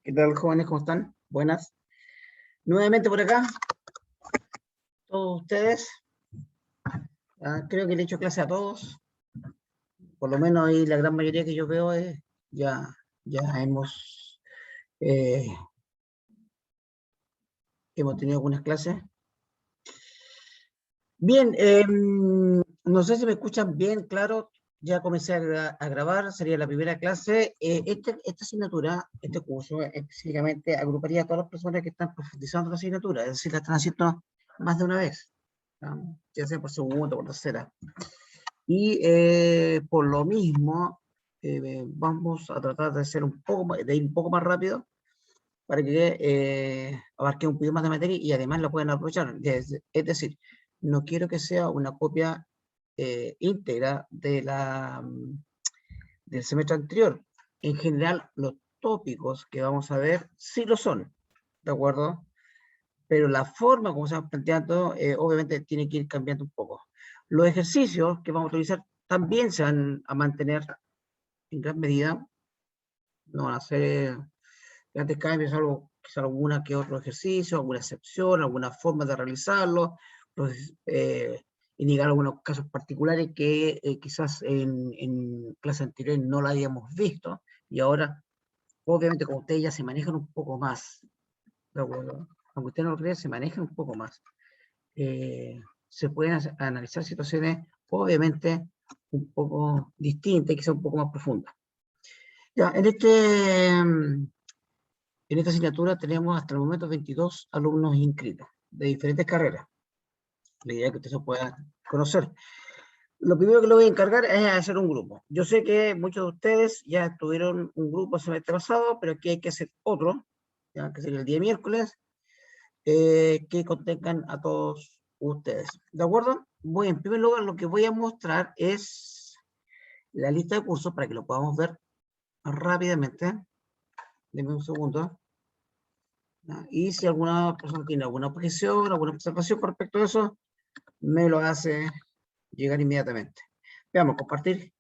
¿Qué tal, jóvenes? ¿Cómo están? Buenas. Nuevamente por acá, todos ustedes. Creo que le he hecho clase a todos. Por lo menos ahí la gran mayoría que yo veo es ya eh, hemos tenido algunas clases. Bien, no sé si me escuchan bien, claro. Ya comencé a grabar, sería la primera clase. Esta asignatura, este curso, específicamente agruparía a todas las personas que están profundizando en la asignatura, es decir, la están haciendo más de una vez, ¿no? Ya sea por segunda o por tercera. Y por lo mismo, vamos a tratar de ser de ir un poco más rápido para que abarque un poquito más de materia y además lo puedan aprovechar. Es decir, no quiero que sea una copia íntegra del semestre anterior. En general, los tópicos que vamos a ver sí lo son, ¿de acuerdo? Pero la forma como se va planteando, obviamente, tiene que ir cambiando un poco. Los ejercicios que vamos a utilizar también se van a mantener en gran medida, no van a ser grandes cambios, salvo quizá alguna que otro ejercicio, alguna excepción, alguna forma de realizarlo, pues, indicar algunos casos particulares que quizás en clases anteriores no lo habíamos visto, y ahora, obviamente, como ustedes ya se manejan un poco más, ¿de acuerdo? Aunque ustedes no lo crean, se manejan un poco más. Se pueden analizar situaciones, obviamente, un poco distintas, quizás un poco más profundas. Ya, en esta asignatura tenemos hasta el momento 22 alumnos inscritos de diferentes carreras. La idea es que usted se pueda conocer. Lo primero que le voy a encargar es hacer un grupo. Yo sé que muchos de ustedes ya tuvieron un grupo el semestre pasado, pero aquí hay que hacer otro, ya, que sería el día miércoles, que contengan a todos ustedes. ¿De acuerdo? Bueno, en primer lugar, lo que voy a mostrar es la lista de cursos para que lo podamos ver rápidamente. Denme un segundo. Y si alguna persona tiene alguna objeción, alguna observación con respecto a eso, me lo hace llegar inmediatamente. Veamos, compartir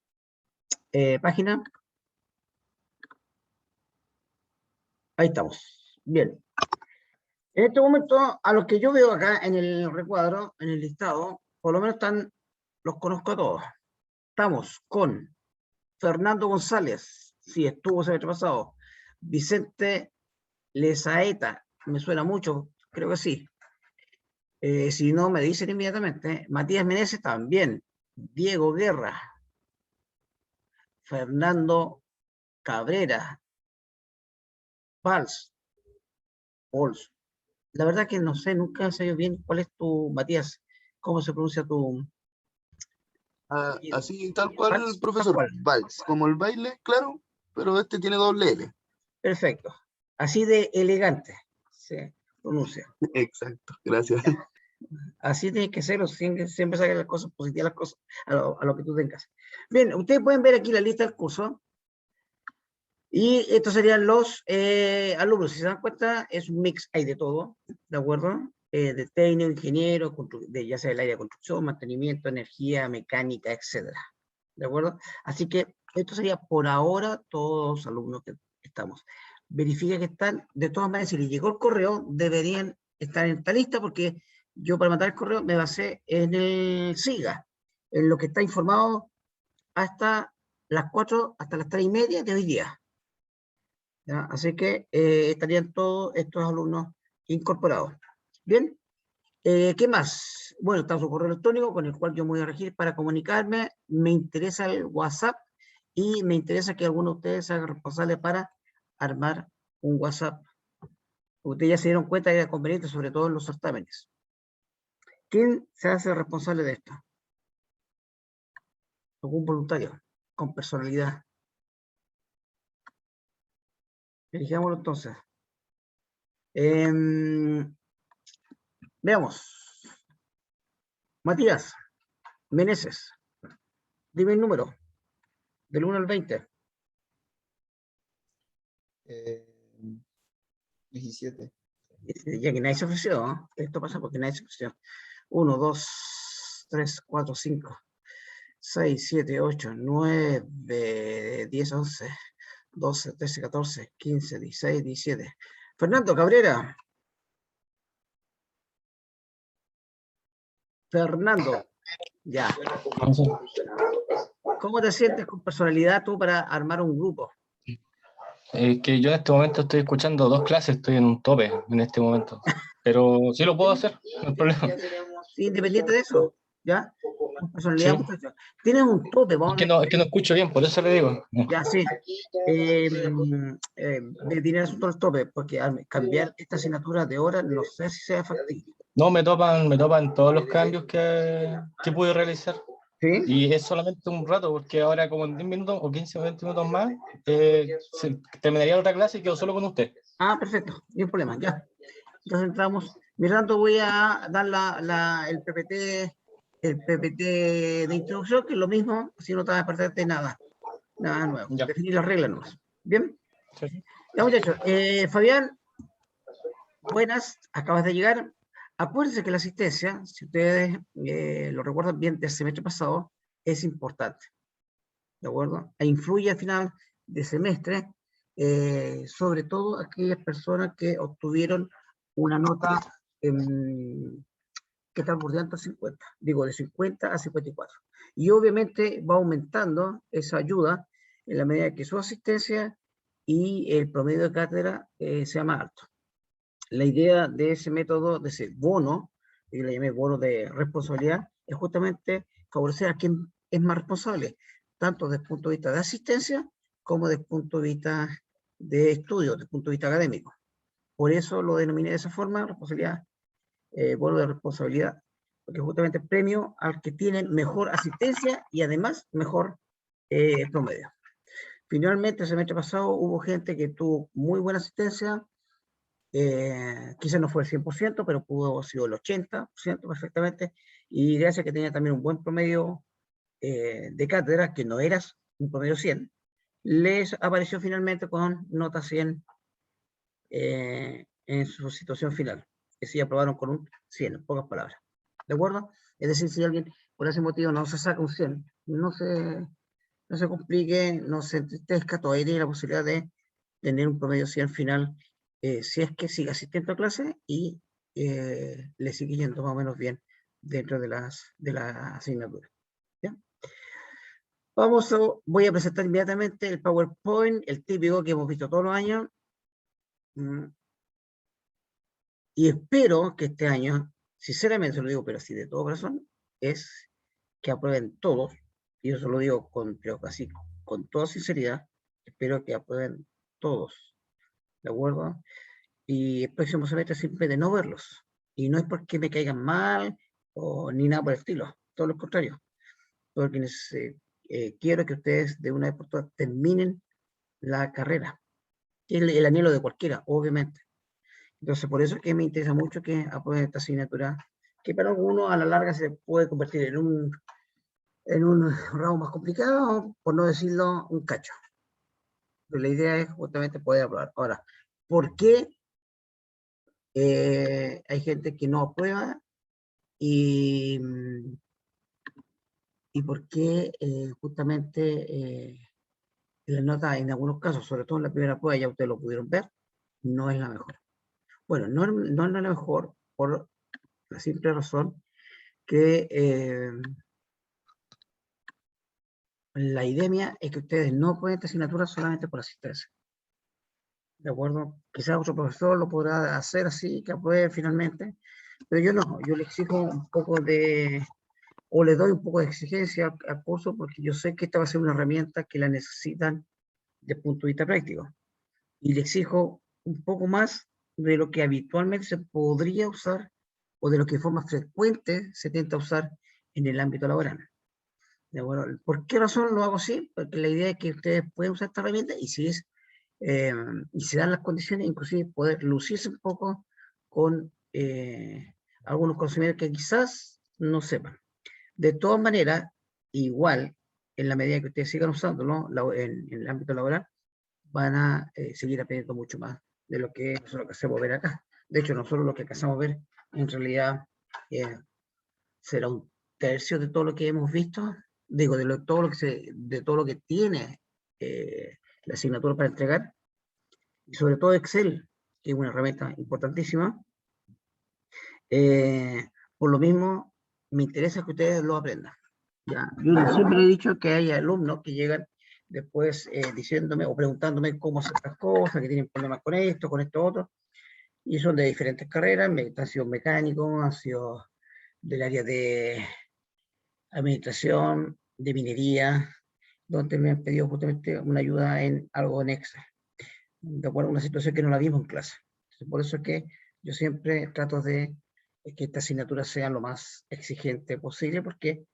página. Ahí estamos. Bien. En este momento, a los que yo veo acá en el recuadro, en el listado, por lo menos los conozco a todos. Estamos con Fernando González, sí, estuvo el año pasado. Vicente Lezaeta, me suena mucho, creo que sí. Si no, me dicen inmediatamente. Matías Meneses también. Diego Guerra. Fernando Cabrera. Valls. Pols. La verdad que no sé, nunca sé bien cuál es tu, Matías, cómo se pronuncia tu apellido. Así tal cual, Valls, tal profesor, cual. vals, como el baile, claro, pero este tiene doble L. Perfecto. Así de elegante se pronuncia. Exacto, gracias. Así tiene que ser, siempre sacar las cosas positivas, las cosas a lo que tú tengas. Bien, ustedes pueden ver aquí la lista del curso. Y estos serían los alumnos. Si se dan cuenta, es un mix, hay de todo, ¿de acuerdo? De técnico, ingeniero, ya sea el área de construcción, mantenimiento, energía, mecánica, etcétera. ¿De acuerdo? Así que esto sería por ahora todos los alumnos que estamos. Verifica que están, de todas maneras, si les llegó el correo, deberían estar en esta lista porque yo para mandar el correo me basé en el SIGA, en lo que está informado hasta las 4, hasta las 3:30 de hoy día. ¿Ya? Así que estarían todos estos alumnos incorporados. Bien, ¿qué más? Bueno, está su correo electrónico con el cual yo me voy a regir para comunicarme. Me interesa el WhatsApp y me interesa que alguno de ustedes se haga responsable para armar un WhatsApp. Ustedes ya se dieron cuenta que era conveniente, sobre todo en los certámenes. ¿Quién se hace responsable de esto? Algún voluntario con personalidad. Elijámoslo entonces. Veamos. Matías Meneses, dime el número, del 1 al 20. 17. Ya que nadie se ofreció, ¿no? Esto pasa porque nadie se ofreció. 1, 2, 3, 4, 5, 6, 7, 8, 9, 10, 11, 12, 13, 14, 15, 16, 17. Fernando Cabrera. Fernando, ya. ¿Cómo te sientes con personalidad tú para armar un grupo? Que yo en este momento estoy escuchando 2 clases, estoy en un tope en este momento. Pero sí lo puedo hacer, no hay problema. Sí, independiente de eso, ¿ya? Con personalidad, Sí. muchacho. Tienes un tope, vamos Es que no escucho bien, por eso le digo. Ya, sí. Me tiene el asunto del tope, porque al cambiar esta asignatura de hora, no sé si sea factible. No, me topan todos los cambios que pude realizar. ¿Sí? Y es solamente un rato, porque ahora como en 10 minutos o 15 o 20 minutos más, terminaría otra clase y quedo solo con usted. Ah, perfecto, ni un problema, ya. Entonces entramos. Mientras tanto voy a dar el PPT de introducción, que es lo mismo, si no te vas a perderte nada nuevo. Ya. Definir las reglas nomás. ¿Bien? Sí. Ya, muchachos. Fabián, buenas, acabas de llegar. Acuérdense que la asistencia, si ustedes lo recuerdan bien del semestre pasado, es importante. ¿De acuerdo? E influye al final de semestre, sobre todo aquellas personas que obtuvieron una nota que está bordeando 50, digo de 50 a 54. Y obviamente va aumentando esa ayuda en la medida que su asistencia y el promedio de cátedra sea más alto. La idea de ese método, de ese bono, yo le llamé bono de responsabilidad, es justamente favorecer a quien es más responsable, tanto desde el punto de vista de asistencia como desde el punto de vista de estudio, desde el punto de vista académico. Por eso lo denominé de esa forma, responsabilidad, bono de responsabilidad, porque justamente premio al que tiene mejor asistencia y además mejor promedio. Finalmente, el semestre pasado hubo gente que tuvo muy buena asistencia, quizás no fue el 100%, pero pudo haber sido el 80% perfectamente, y gracias a que tenía también un buen promedio de cátedra, que no era un promedio 100, les apareció finalmente con nota 100 en su situación final, que sí aprobaron con un 100, en pocas palabras. ¿De acuerdo? Es decir, si alguien por ese motivo no se saca un 100, no se complique, no se entristezca, todavía tiene la posibilidad de tener un promedio 100 final, si es que sigue asistiendo a clase y le sigue yendo más o menos bien dentro de la asignatura. ¿Ya? Voy a presentar inmediatamente el PowerPoint, el típico que hemos visto todos los años. Y espero que este año, sinceramente se lo digo, pero así de todo corazón, es que aprueben todos, y eso lo digo pero así, con toda sinceridad, espero que aprueben todos, ¿de acuerdo? Y el próximo semestre simplemente no verlos. Y no es porque me caigan mal o ni nada por el estilo, todo lo contrario, porque quiero que ustedes de una vez por todas terminen la carrera, que es el anhelo de cualquiera, obviamente. Entonces, por eso es que me interesa mucho que aprueben esta asignatura, que para algunos a la larga se puede convertir en un ramo más complicado, por no decirlo un cacho. Pero la idea es justamente poder aprobar. Ahora, ¿por qué hay gente que no aprueba y, y por qué justamente la nota en algunos casos, sobre todo en la primera prueba, ya ustedes lo pudieron ver, no es la mejor? Bueno, no es la mejor por la simple razón que la idea mía es que ustedes no pueden esta asignatura solamente por asistencia. ¿De acuerdo? Quizás otro profesor lo podrá hacer así, que apruebe finalmente, pero yo no, yo le exijo un poco o le doy un poco de exigencia al curso, porque yo sé que esta va a ser una herramienta que la necesitan desde el punto de vista práctico. Y le exijo un poco más de lo que habitualmente se podría usar o de lo que de forma frecuente se tenta usar en el ámbito laboral. Bueno, ¿por qué razón lo hago así? Porque la idea es que ustedes pueden usar esta herramienta y si y se dan las condiciones, inclusive poder lucirse un poco con algunos conocimientos que quizás no sepan. De todas maneras, igual, en la medida que ustedes sigan usándolo en el ámbito laboral, van a seguir aprendiendo mucho más de lo que nosotros hacemos ver acá. De hecho, nosotros lo que alcanzamos a ver, en realidad, será un tercio de todo lo que hemos visto, digo, de todo lo que tiene la asignatura para entregar, y sobre todo Excel, que es una herramienta importantísima. Por lo mismo, me interesa que ustedes lo aprendan. ¿Ya? Yo siempre he dicho que hay alumnos que llegan después diciéndome o preguntándome cómo hacer estas cosas, que tienen problemas con esto, otro, y son de diferentes carreras, han sido mecánicos, han sido del área de administración, de minería, donde me han pedido justamente una ayuda en algo en Excel, de acuerdo a una situación que no la vimos en clase. Entonces, por eso es que yo siempre trato de que esta asignatura sea lo más exigente posible, porque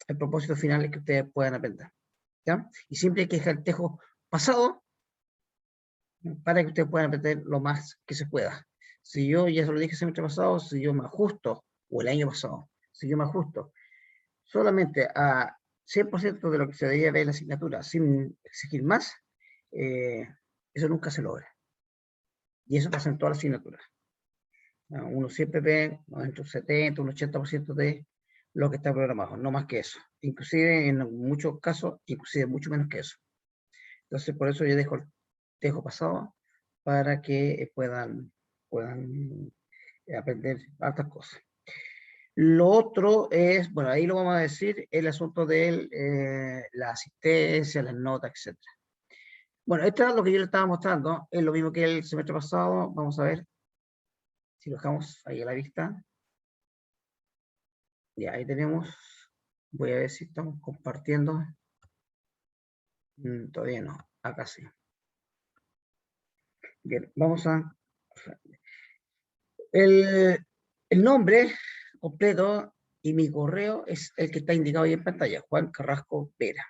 el propósito final es que ustedes puedan aprender, ¿ya? Y siempre hay que dejar el tejo pasado para que ustedes puedan aprender lo más que se pueda. Si yo, ya se lo dije el semestre pasado, si yo me ajusto, o el año pasado, si yo me ajusto solamente a 100% de lo que se debería ver en la asignatura, sin exigir más, eso nunca se logra. Y eso pasa en todas las asignaturas. Uno siempre ve entre un 70, un 80% de lo que está programado, no más que eso. Inclusive en muchos casos, inclusive mucho menos que eso. Entonces, por eso yo dejo pasado para que puedan aprender hartas cosas. Lo otro es, bueno, ahí lo vamos a decir, el asunto de la asistencia, las notas, etc. Bueno, esto es lo que yo le estaba mostrando, es lo mismo que el semestre pasado. Vamos a ver si lo dejamos ahí a la vista. Ya, ahí tenemos, voy a ver si estamos compartiendo. Todavía no, acá sí. Bien, vamos a... El nombre completo y mi correo es el que está indicado ahí en pantalla, Juan Carrasco Vera.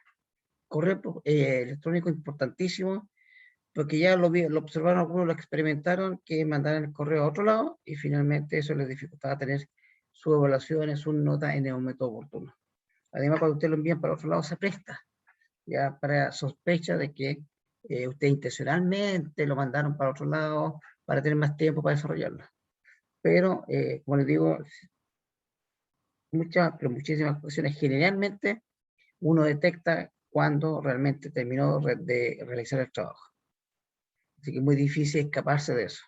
Correo electrónico importantísimo, porque ya lo observaron algunos, lo experimentaron, que mandaron el correo a otro lado, y finalmente eso les dificultaba tener sus evaluaciones, sus notas en el momento oportuno. Además, cuando usted lo envían para otro lado, se presta ya para sospecha de que usted intencionalmente lo mandaron para otro lado para tener más tiempo para desarrollarlo. Pero, como les digo, muchísimas ocasiones, generalmente uno detecta cuando realmente terminó de realizar el trabajo. Así que es muy difícil escaparse de eso.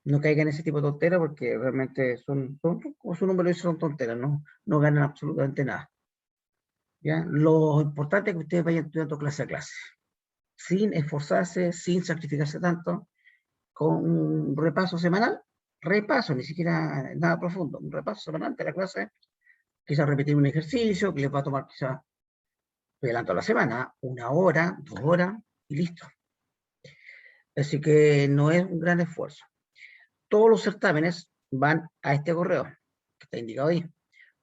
No caigan en ese tipo de tonteras, porque realmente como su nombre lo dice, son tonteras, no ganan absolutamente nada. ¿Ya? Lo importante es que ustedes vayan estudiando clase a clase, sin esforzarse, sin sacrificarse tanto, con un repaso semanal, ni siquiera nada profundo, un repaso semanal de la clase, quizás repetir un ejercicio que les va a tomar quizás, adelanto a la semana, 1 hora, 2 horas, y listo. Así que no es un gran esfuerzo. Todos los certámenes van a este correo, que está indicado ahí,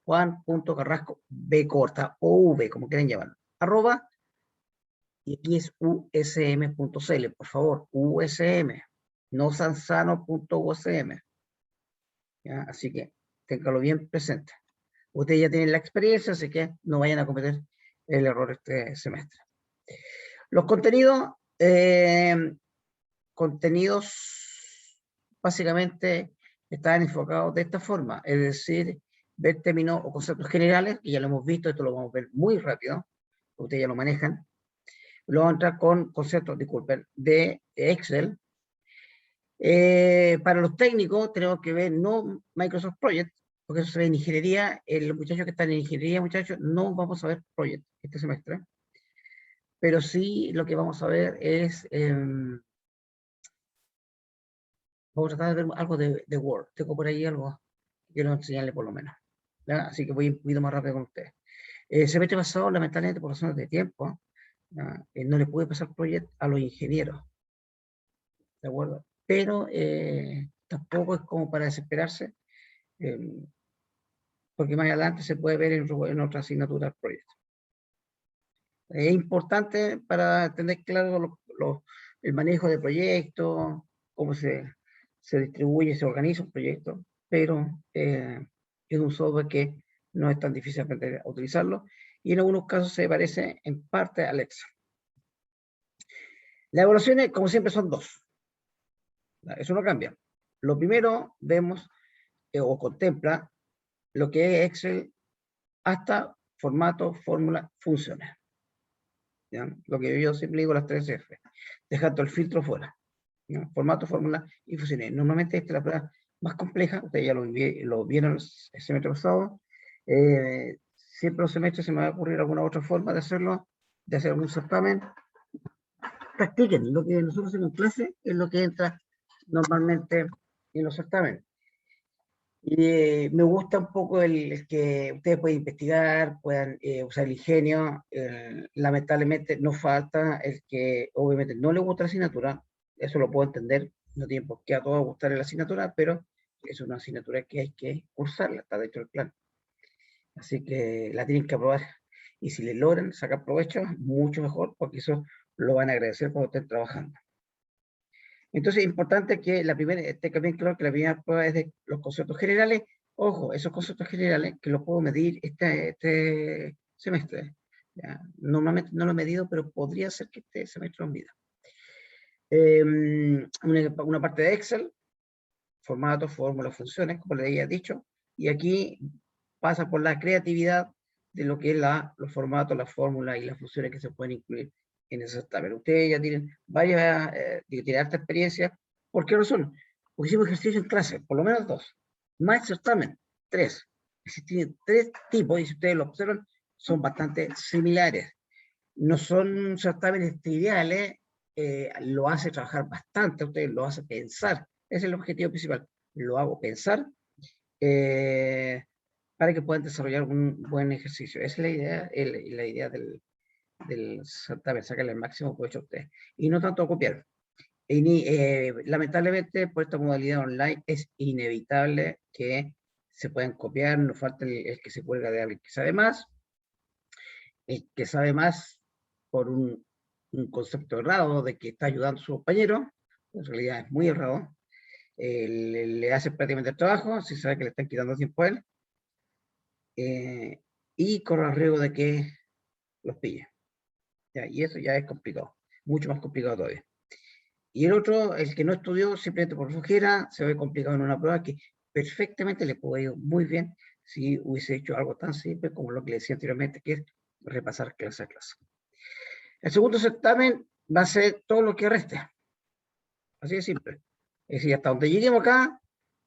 juan.carrasco, b corta, o v, como quieran llamarlo, @ y aquí es usm.cl, por favor, usm, no sansano.usm. Así que téngalo bien presente. Ustedes ya tienen la experiencia, así que no vayan a cometer el error este semestre. Los contenidos básicamente están enfocados de esta forma, es decir, ver términos o conceptos generales, que ya lo hemos visto, esto lo vamos a ver muy rápido, ustedes ya lo manejan. Luego vamos a entrar con conceptos, disculpen, de Excel. Para los técnicos tenemos que ver no Microsoft Project, porque eso se ve en ingeniería. Los muchachos que están en ingeniería, muchachos, no vamos a ver Project este semestre, pero sí lo que vamos a ver es, vamos a tratar de ver algo de Word. Tengo por ahí algo que quiero enseñarle por lo menos, ¿ya? Así que voy un poquito más rápido con ustedes. El semestre pasado, lamentablemente por razones de tiempo, no le pude pasar Project a los ingenieros, ¿de acuerdo? Pero tampoco es como para desesperarse, porque más adelante se puede ver en otra asignatura del proyecto. Es importante para tener claro el manejo de proyectos, cómo se distribuye, se organiza un proyecto, pero es un software que no es tan difícil aprender a utilizarlo, y en algunos casos se parece en parte a Alexa. Las evaluaciones, como siempre, son 2. Eso no cambia. Lo primero, vemos o contempla lo que es Excel hasta formato, fórmula, funciones. ¿ya? Lo que yo siempre digo, las 3 F, dejando el filtro fuera, ¿ya? Formato, fórmula y funciones. Normalmente esta es la prueba más compleja, ustedes ya lo vieron el semestre pasado. Siempre los semestres se me va a ocurrir alguna otra forma de hacerlo, de hacer algún certamen. Practiquen, lo que nosotros hacemos en clase es lo que entra normalmente en los certámenes. Y me gusta un poco el que ustedes pueden investigar, puedan usar el ingenio. Lamentablemente no falta el que obviamente no le gusta la asignatura, eso lo puedo entender, no tiene por qué a todos gustar la asignatura, pero es una asignatura que hay que cursarla, está dentro del plan. Así que la tienen que aprobar. Y si le logran sacar provecho, mucho mejor, porque eso lo van a agradecer cuando estén trabajando. Entonces es importante que la primera, esté bien claro que la primera prueba es de los conceptos generales. Ojo, esos conceptos generales que los puedo medir este semestre. ¿Ya? Normalmente no lo he medido, pero podría ser que este semestre lo mida. Una parte de Excel, formatos, fórmulas, funciones, como les había dicho, y aquí pasa por la creatividad de lo que es los formatos, las fórmulas y las funciones que se pueden incluir en ese certamen. Ustedes ya tienen varias, tienen harta experiencia. ¿Por qué razón? Porque hicimos ejercicio en clase, por lo menos 2. Más certamen, 3. Existen 3 tipos, y si ustedes lo observan, son bastante similares. No son certámenes triviales, lo hace trabajar bastante, ustedes lo hace pensar. Ese es el objetivo principal. Lo hago pensar para que puedan desarrollar un buen ejercicio. Esa es la idea del certamen, sacarle el máximo provecho a ustedes. Y no tanto copiar. Lamentablemente, por esta modalidad online, es inevitable que se puedan copiar, nos falta el que se cuelga de alguien que sabe más, el que sabe más por un concepto errado de que está ayudando a su compañero, en realidad es muy errado, le hace prácticamente el trabajo, si sabe que le están quitando tiempo a él, y corre el riesgo de que los pille. ¿Ya? Y eso ya es complicado, mucho más complicado todavía. Y el otro, el que no estudió simplemente por flojera, se ve complicado en una prueba que perfectamente le puede ir muy bien si hubiese hecho algo tan simple como lo que le decía anteriormente, que es repasar clase a clase. El segundo certamen va a ser todo lo que reste. Así de simple. Es decir, hasta donde lleguemos acá,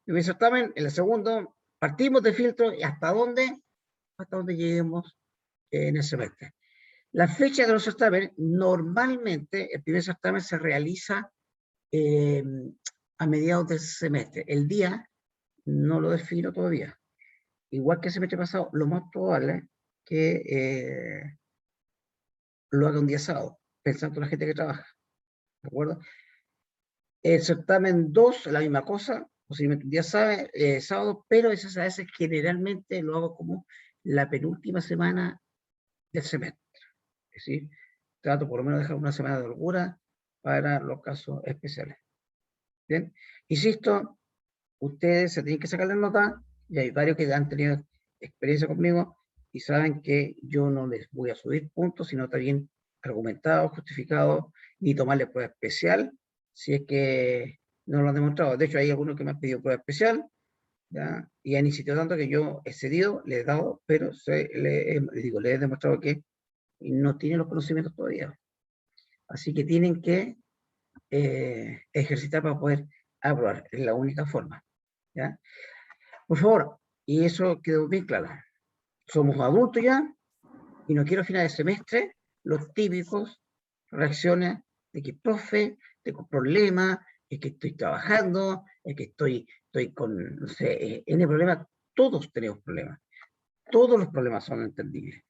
en el certamen, en el segundo, partimos de filtro y hasta donde lleguemos en el semestre. La fecha de los certámenes, normalmente el primer certamen se realiza a mediados del semestre. El día no lo defino todavía. Igual que el semestre pasado, lo más probable es que lo haga un día sábado, pensando en la gente que trabaja. ¿De acuerdo? El certamen 2, la misma cosa, posiblemente un día sábado, pero esas a veces generalmente lo hago como la penúltima semana del semestre. Es decir, trato por lo menos de dejar una semana de holgura para los casos especiales. Bien, insisto, ustedes se tienen que sacar la nota, y hay varios que han tenido experiencia conmigo y saben que yo no les voy a subir puntos, sino está bien argumentado, justificado, ni tomarle prueba especial si es que no lo han demostrado. De hecho, hay algunos que me han pedido prueba especial, ¿ya? Y han insistido tanto que yo he cedido, le he dado, pero le he demostrado que no tienen los conocimientos todavía. Así que tienen que ejercitar para poder aprobar. Es la única forma. ¿Ya? Por favor, y eso quedó bien claro. Somos adultos ya, y no quiero a final de semestre los típicos reacciones de que, profe, tengo problemas, es que estoy trabajando, es que estoy con, no sé, N problemas. Todos tenemos problemas. Todos los problemas son entendibles.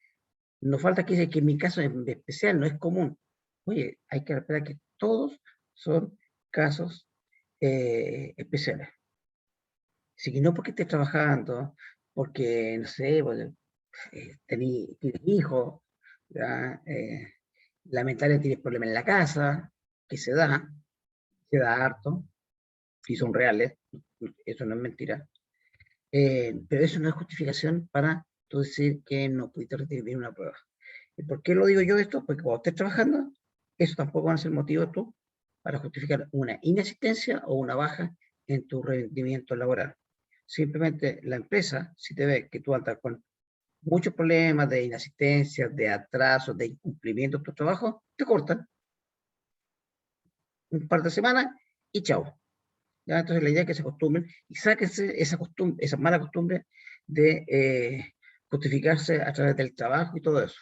Nos falta que en mi caso en especial no es común. Oye, hay que respetar que todos son casos especiales. Así que no porque estés trabajando, porque, no sé, porque, tienes hijos, lamentablemente tienes problemas en la casa, que se da harto, y son reales, eso no es mentira. Pero eso no es justificación para tú decir que no pudiste recibir una prueba. ¿Y por qué lo digo yo esto? Porque cuando estés trabajando, eso tampoco va a ser motivo tú para justificar una inasistencia o una baja en tu rendimiento laboral. Simplemente la empresa, si te ve que tú andas con muchos problemas de inasistencia, de atraso, de incumplimiento de tu trabajo, te cortan un par de semanas y chao. ¿Ya? Entonces la idea es que se acostumbren y sáquense esa costumbre, esa mala costumbre de justificarse a través del trabajo y todo eso.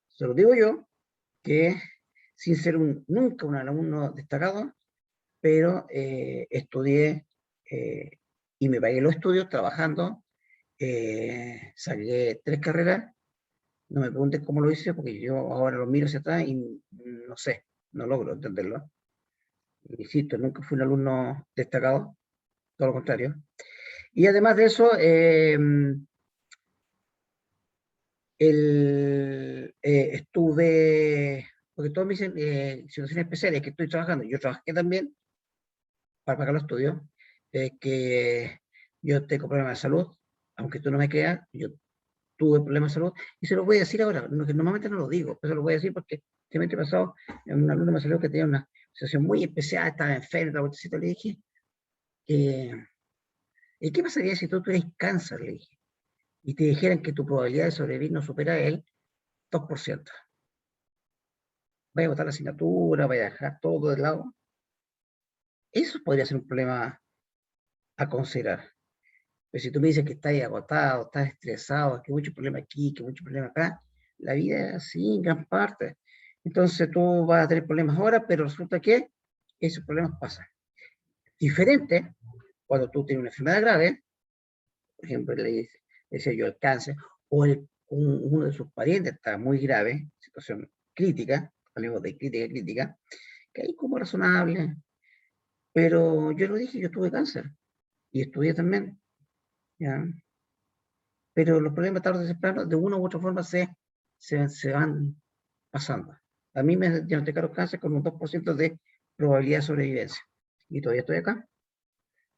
Se lo digo yo, que sin ser nunca un alumno destacado, pero estudié y me pagué los estudios trabajando, saqué 3 carreras, no me pregunten cómo lo hice, porque yo ahora lo miro hacia atrás y no sé, no logro entenderlo. Insisto, nunca fui un alumno destacado, todo lo contrario. Y además de eso, estuve, porque todos me dicen situaciones especiales que estoy trabajando, yo trabajé también para pagar los estudios, que yo tengo problemas de salud, aunque tú no me creas, yo tuve problemas de salud, y se lo voy a decir ahora, que normalmente no lo digo, pero se lo voy a decir porque este mes pasado un alumno me salió que tenía una situación muy especial, estaba enfermo, le dije, ¿y qué pasaría si tú tuvieras cáncer? Le dije, y te dijeran que tu probabilidad de sobrevivir no supera el 2%. Vaya a botar la asignatura, vaya a dejar todo de lado. Eso podría ser un problema a considerar. Pero si tú me dices que estás agotado, estás estresado, que hay mucho problema aquí, que hay mucho problema acá, la vida es así en gran parte. Entonces tú vas a tener problemas ahora, pero resulta que esos problemas pasan. Diferente cuando tú tienes una enfermedad grave, por ejemplo, le decía yo el cáncer, o uno de sus parientes está muy grave, situación crítica, hablemos de crítica, que hay como razonable, pero yo lo dije, yo tuve cáncer, y estudié también, ¿ya? Pero los problemas tarde o temprano, de una u otra forma, se van pasando. A mí me diagnosticaron cáncer con un 2% de probabilidad de sobrevivencia, y todavía estoy acá,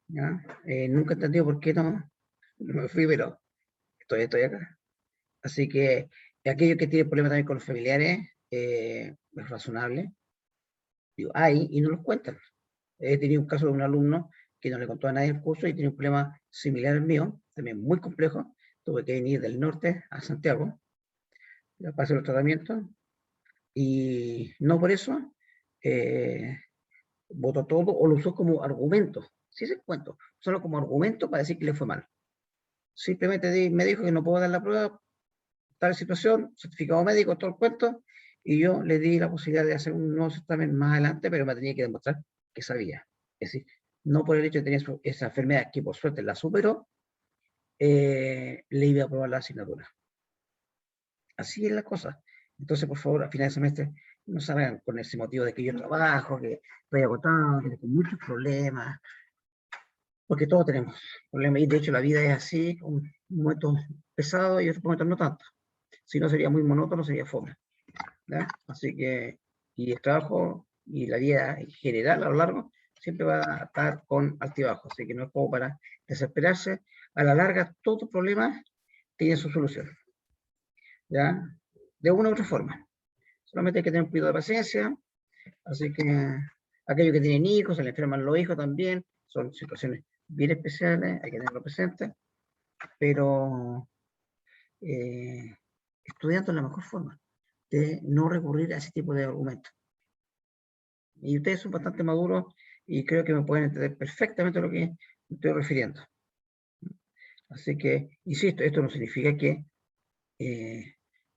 ¿ya? Nunca he entendido por qué no me fui, pero todavía estoy acá. Así que aquellos que tienen problemas también con los familiares, es razonable. Digo, hay, y no los cuentan. He tenido un caso de un alumno que no le contó a nadie el curso y tiene un problema similar al mío, también muy complejo. Tuve que venir del norte a Santiago para hacer los tratamientos y no por eso votó todo o lo usó como argumento. Sí se cuento, solo como argumento para decir que le fue mal. Simplemente me dijo que no puedo dar la prueba, tal situación, certificado médico, todo el cuento, y yo le di la posibilidad de hacer un nuevo certamen más adelante, pero me tenía que demostrar que sabía. Es decir, no por el hecho de tener esa enfermedad, que por suerte la superó, le iba a aprobar la asignatura. Así es la cosa. Entonces, por favor, a final de semestre, no salgan con ese motivo de que yo trabajo, que estoy agotado, que tengo muchos problemas, porque todos tenemos problemas, y de hecho la vida es así, un momento pesado y otros momentos no tanto. Si no sería muy monótono, sería fome. ¿Ya? Así que, y el trabajo y la vida en general a lo largo siempre va a estar con altibajos, así que no es como para desesperarse. A la larga, todo problema tiene su solución, ¿ya? De una u otra forma. Solamente hay que tener un poquito de paciencia, así que aquellos que tienen hijos, se les enferman los hijos también, son situaciones bien especiales, hay que tenerlo presente, pero estudiando es la mejor forma de no recurrir a ese tipo de argumentos. Y ustedes son bastante maduros y creo que me pueden entender perfectamente lo que me estoy refiriendo. Así que, insisto, esto no significa que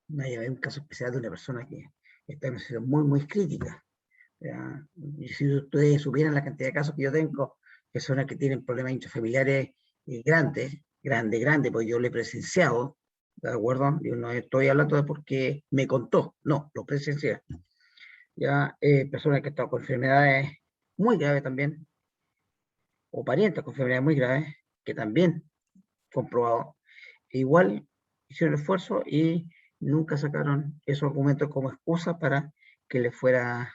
no haya un caso especial de una persona que está en una situación muy, muy crítica. Y si ustedes supieran la cantidad de casos que yo tengo, personas que tienen problemas intrafamiliares grandes, porque yo lo he presenciado, ¿de acuerdo? Yo no estoy hablando de porque me contó, no, lo presencié. Ya, personas que están con enfermedades muy graves también, o parientes con enfermedades muy graves, que también comprobado, igual hicieron el esfuerzo y nunca sacaron esos argumentos como excusa para que les fuera,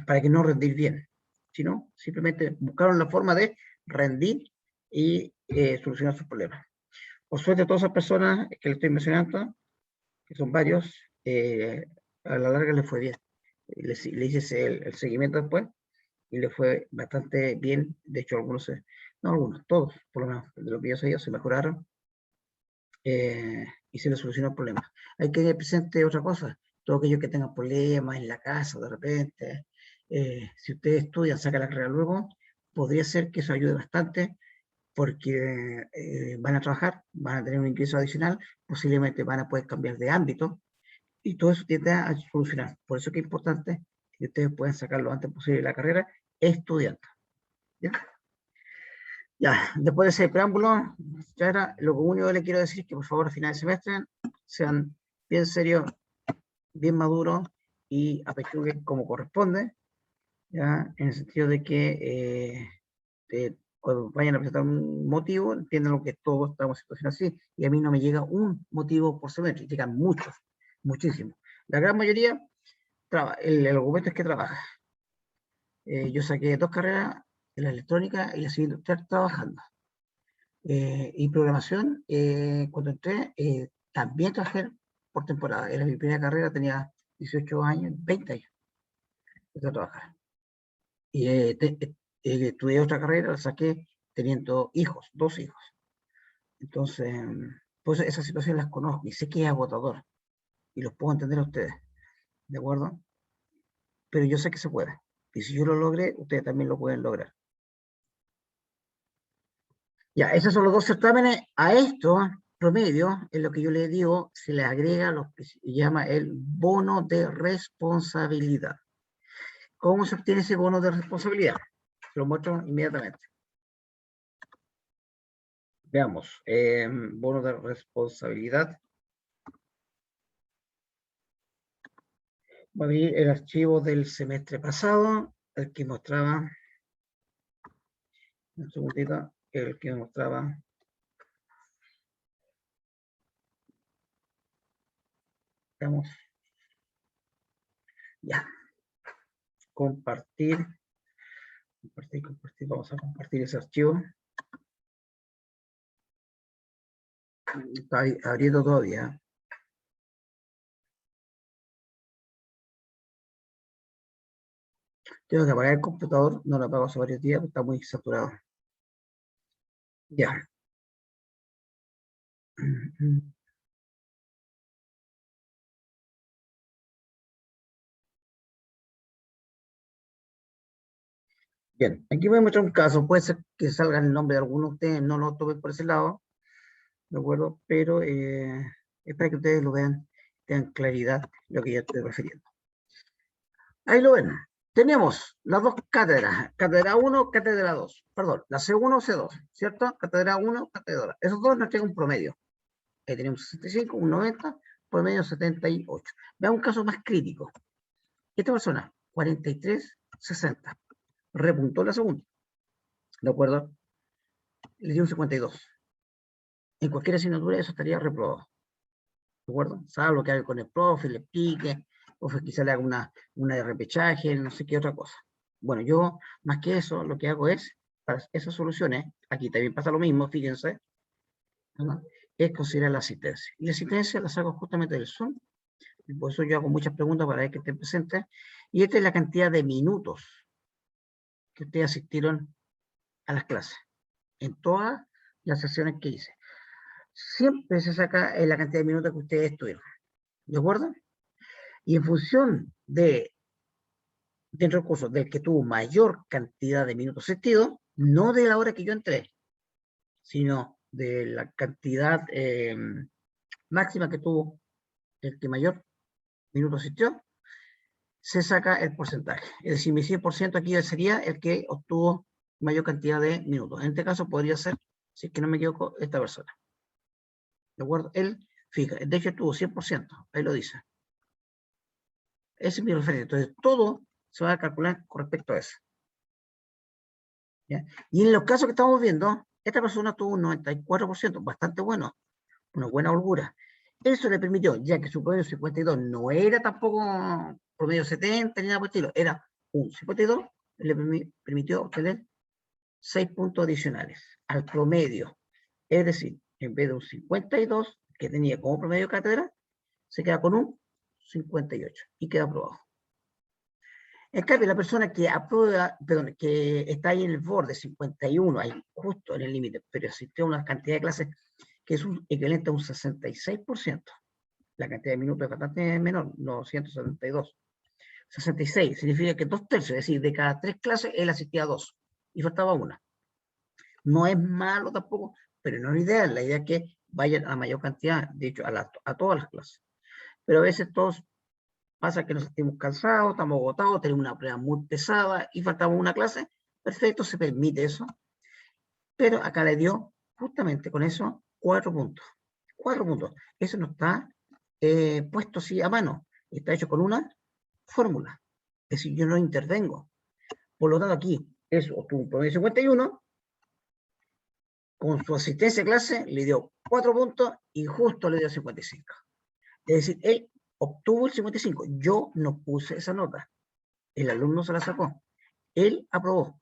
para que no rendir bien, sino simplemente buscaron la forma de rendir y solucionar sus problemas. Por suerte, todas esas personas que le estoy mencionando, que son varios, a la larga les fue bien. Le hice el seguimiento después y le fue bastante bien. De hecho, algunos, no algunos, todos, por lo menos de lo que yo sabía, se mejoraron y se le soluciona el problema. Hay que tener presente otra cosa, todo aquello que tengan problemas en la casa de repente, si ustedes estudian, sacan la carrera luego, podría ser que eso ayude bastante, porque van a trabajar, van a tener un ingreso adicional, posiblemente van a poder cambiar de ámbito, y todo eso tiende a solucionar. Por eso que es importante que ustedes puedan sacar lo antes posible la carrera estudiando. ¿Ya? Ya, después de ese preámbulo, ya lo único que le quiero decir es que por favor a final de semestre sean bien serios, bien maduros y apechuguen como corresponde, ¿ya? En el sentido de que cuando vayan a presentar un motivo, entiendan lo que todos estamos en situación así, y a mí no me llega un motivo por semestre, llegan muchos, muchísimos. La gran mayoría, el argumento es que trabaja. Yo saqué 2 carreras, en la electrónica y la civil industrial trabajando. Y programación, cuando entré, también trabajé por temporada. Era mi primera carrera, tenía 18 años, 20 años de trabajar. Y estudié otra carrera, la saqué teniendo hijos, 2 hijos. Entonces, pues esas situaciones las conozco y sé que es agotador. Y los puedo entender a ustedes, ¿de acuerdo? Pero yo sé que se puede. Y si yo lo logré, ustedes también lo pueden lograr. Ya, esos son los 2 certámenes. A esto, promedio, en lo que yo les digo, se le agrega lo que se llama el bono de responsabilidad. ¿Cómo se obtiene ese bono de responsabilidad? Lo muestro inmediatamente. Veamos, bono de responsabilidad. Voy a abrir el archivo del semestre pasado, el que mostraba, un segundito, el que mostraba, veamos, ya, compartir, vamos a compartir ese archivo. Está abriendo todavía. Tengo que apagar el computador, no lo apago hace varios días, porque está muy saturado. Ya. Bien, aquí voy a mostrar un caso, puede ser que salga el nombre de alguno de ustedes, no lo tomen por ese lado, ¿de acuerdo? Pero es para que ustedes lo vean, tengan claridad lo que yo estoy refiriendo. Ahí lo ven. Tenemos las 2 cátedras, cátedra 1, cátedra 2, perdón, la C1, C2, ¿cierto? Cátedra 1, cátedra 2. Esos dos nos tienen un promedio. Ahí tenemos 65, un 90, promedio 78. Veamos un caso más crítico. Esta persona, 43, 60, repuntó la segunda, ¿de acuerdo? Le dio un 52. En cualquier asignatura eso estaría reprobado, ¿de acuerdo? Sabe lo que haga con el profe, le explique, o quizá le haga una de repechaje, no sé qué otra cosa. Bueno, yo, más que eso, lo que hago es, para esas soluciones, aquí también pasa lo mismo, fíjense, ¿no? Es considerar la asistencia. Y la asistencia la saco justamente del Zoom, y por eso yo hago muchas preguntas para ver que estén presentes, y esta es la cantidad de minutos que ustedes asistieron a las clases, en todas las sesiones que hice. Siempre se saca la cantidad de minutos que ustedes estuvieron, ¿de acuerdo? Y en función de, dentro del curso, del que tuvo mayor cantidad de minutos asistidos, no de la hora que yo entré, sino de la cantidad máxima que tuvo el que mayor minutos asistió, se saca el porcentaje. Es decir, mi 100% aquí sería el que obtuvo mayor cantidad de minutos. En este caso podría ser, si es que no me equivoco, esta persona. ¿De acuerdo? Él, fija, de hecho tuvo 100%, ahí lo dice. Ese es mi referencia. Entonces, todo se va a calcular con respecto a eso. ¿Ya? Y en los casos que estamos viendo, esta persona tuvo un 94%, bastante bueno, una buena holgura. Eso le permitió, ya que su promedio 52 no era tampoco promedio 70 ni nada por el estilo, era un 52, le permitió obtener 6 puntos adicionales al promedio. Es decir, en vez de un 52 que tenía como promedio cátedra, se queda con un 58 y queda aprobado. En cambio, la persona que aprueba, perdón, que está ahí en el borde 51, ahí justo en el límite, pero asistió a una cantidad de clases que es un equivalente a un 66%. La cantidad de minutos es bastante menor, no 172. 66 significa que 2/3, es decir, de cada 3 clases, él asistía a 2 y faltaba una. No es malo tampoco, pero no es ideal. La idea es que vayan a mayor cantidad, de hecho, a todas las clases. Pero a veces todos pasa que nos sentimos cansados, estamos agotados, tenemos una prueba muy pesada y faltamos una clase. Perfecto, se permite eso. Pero acá le dio justamente con eso 4 puntos. 4 puntos. Eso no está puesto así a mano. Está hecho con una fórmula. Es decir, yo no intervengo. Por lo tanto, aquí eso obtuvo un promedio de 51. Con su asistencia a clase le dio 4 puntos y justo le dio 55. Es decir, él obtuvo el 55. Yo no puse esa nota. El alumno se la sacó. Él aprobó.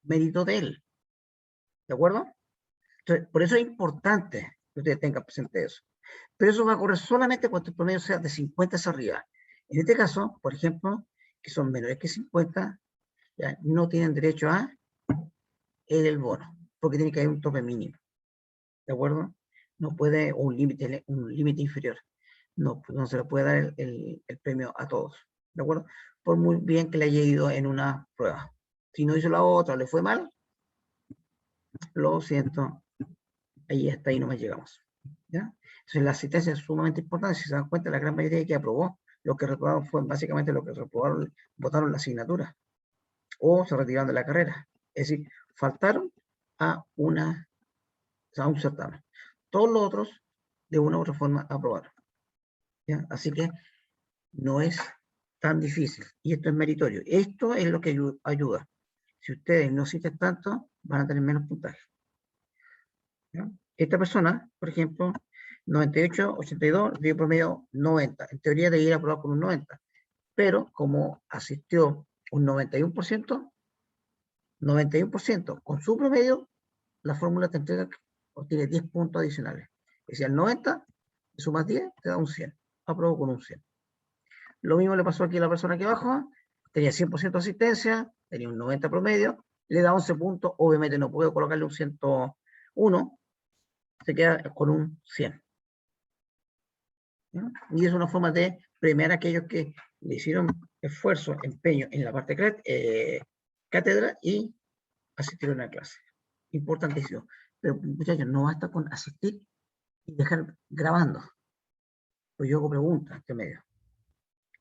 Mérito de él. ¿De acuerdo? Entonces, por eso es importante que ustedes tengan presente eso. Pero eso va a ocurrir solamente cuando el promedio sea de 50 hacia arriba. En este caso, por ejemplo, que son menores que 50, ya no tienen derecho a el bono, porque tiene que haber un tope mínimo. ¿De acuerdo? No puede, o un límite inferior. No se le puede dar el premio a todos. ¿De acuerdo? Por muy bien que le haya ido en una prueba. Si no hizo la otra, le fue mal, lo siento, ahí hasta ahí nomás llegamos. ¿Ya? Entonces la asistencia es sumamente importante. Si se dan cuenta, la gran mayoría de que aprobó, lo que reprobaron fue básicamente lo que reprobaron, votaron la asignatura o se retiraron de la carrera. Es decir, faltaron a un certamen. Todos los otros, de una u otra forma, aprobaron. ¿Ya? Así que no es tan difícil. Y esto es meritorio. Esto es lo que ayuda. Si ustedes no asisten tanto, van a tener menos puntaje. ¿Ya? Esta persona, por ejemplo, 98, 82, dio promedio 90. En teoría debería ir aprobado con un 90. Pero como asistió un 91%, 91% con su promedio, la fórmula te entrega, obtiene 10 puntos adicionales. Es decir, al 90, sumas 10, te da un 100. Aprobó con un 100. Lo mismo le pasó aquí a la persona que abajo, tenía 100% de asistencia, tenía un 90 promedio, le da 11 puntos, obviamente no puedo colocarle un 101, se queda con un 100. ¿Ya? Y es una forma de premiar a aquellos que le hicieron esfuerzo, empeño en la parte cátedra y asistieron a la clase. Importantísimo. Pero muchachos, no basta con asistir y dejar grabando. Pues yo hago preguntas entre medio.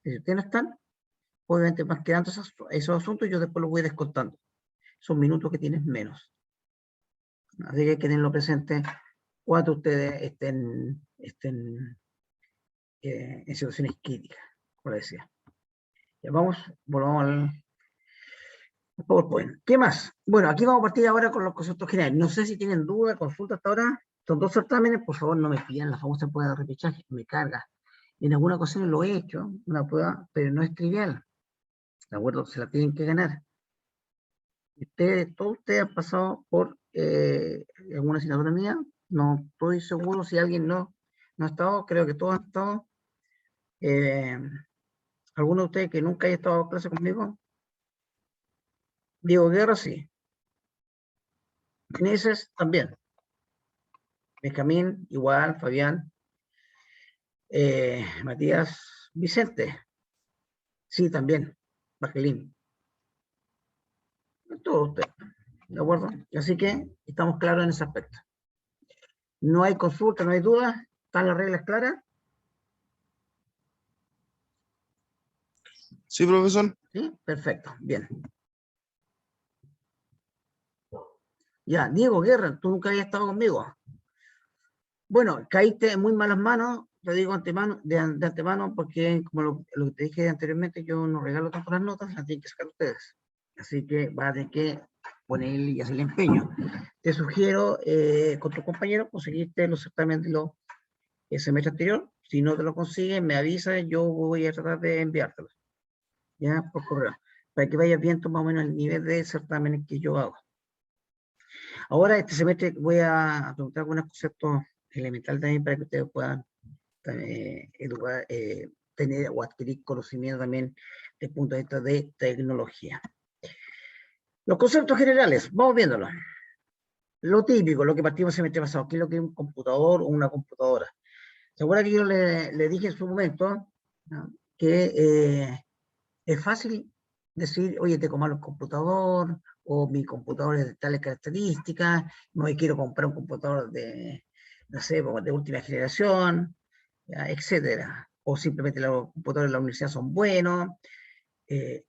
Si ustedes no están, obviamente van quedando esos asuntos y yo después los voy descontando. Son minutos que tienes menos. Así que hay que tenerlo presente cuando ustedes estén en situaciones críticas, como decía. Ya volvamos al PowerPoint. ¿Qué más? Bueno, aquí vamos a partir ahora con los conceptos generales. No sé si tienen duda, consulta hasta ahora. Son 2 certámenes, por favor no me pidan la famosa prueba de repechaje, me carga. En alguna ocasión lo he hecho, una prueba, pero no es trivial. ¿De acuerdo? Se la tienen que ganar. Todos ustedes han pasado por alguna asignatura mía. No estoy seguro si alguien no ha estado, creo que todos han estado. ¿Alguno de ustedes que nunca haya estado en clase conmigo? Diego Guerra, sí. Meneses, también. Benjamín, igual, Fabián. Matías, Vicente. Sí, también. Bajelín. Todos ustedes. ¿De acuerdo? Así que estamos claros en ese aspecto. No hay consulta, no hay duda. ¿Están las reglas claras? Sí, profesor. Sí, perfecto. Bien. Ya, Diego Guerra, tú nunca habías estado conmigo. Bueno, caíste en muy malas manos, te digo de antemano, porque como lo que te dije anteriormente, yo no regalo tanto las notas, las tienen que sacar ustedes. Así que vas a tener que ponerle y hacerle empeño. Te sugiero con tus compañeros conseguirte los certámenes el semestre anterior. Si no te lo consigues, me avisas, yo voy a tratar de enviártelos. Ya, por correo. Para que vayas viendo más o menos el nivel de certámenes que yo hago. Ahora, este semestre voy a preguntar algunos conceptos elementales también para que ustedes puedan educar, tener o adquirir conocimiento también desde el punto de vista de tecnología. Los conceptos generales, vamos viéndolos. lo típico, lo que partimos el semestre pasado, ¿qué es lo que es un computador o una computadora? ¿Se acuerda que yo le dije en su momento, ¿no?, que es fácil decir, oye, tengo malo el computador, o mi computador es de tales características, no me quiero comprar un computador de, no sé, de última generación, ya, etcétera. O simplemente los computadores de la universidad son buenos, eh,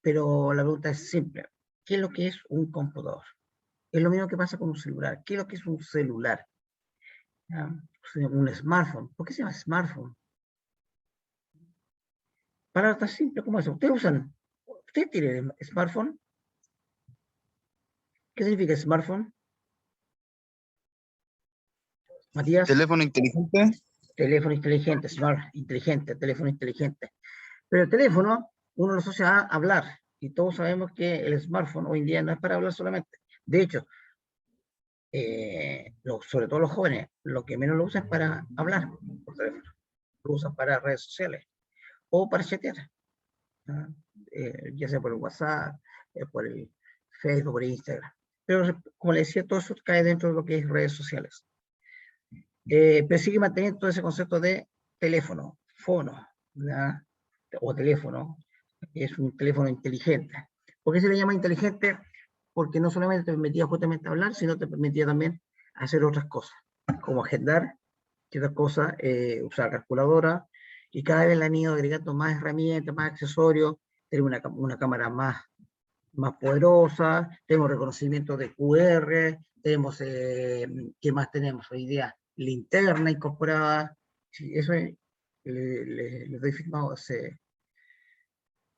pero la pregunta es simple. ¿Qué es lo que es un computador? Es lo mismo que pasa con un celular. ¿Qué es lo que es un celular? ¿Ya? Un smartphone. ¿Por qué se llama smartphone? Palabras tan simples como eso. ¿Ustedes tienen smartphone? ¿Qué significa smartphone? Matías, Teléfono inteligente. teléfono inteligente, smart, inteligente, teléfono inteligente. Pero el teléfono, uno lo asocia a hablar, y todos sabemos que el smartphone hoy en día no es para hablar solamente. De hecho, sobre todo los jóvenes, lo que menos lo usan es para hablar por teléfono. Lo usan para redes sociales o para chatear, ¿no? Ya sea por el WhatsApp, por el Facebook, por el Instagram. Pero como le decía, todo eso cae dentro de lo que es redes sociales. Pero sigue manteniendo todo ese concepto de teléfono, fono, ¿ya? O teléfono. Es un teléfono inteligente. ¿Por qué se le llama inteligente? Porque no solamente te permitía justamente hablar, sino te permitía también hacer otras cosas, como agendar, que otras cosas, usar calculadora, y cada vez le han ido agregando más herramientas, más accesorios, tenemos una cámara más poderosa, tenemos reconocimiento de QR, tenemos, ¿qué más tenemos hoy día? Linterna incorporada, sí, eso le doy firmado hace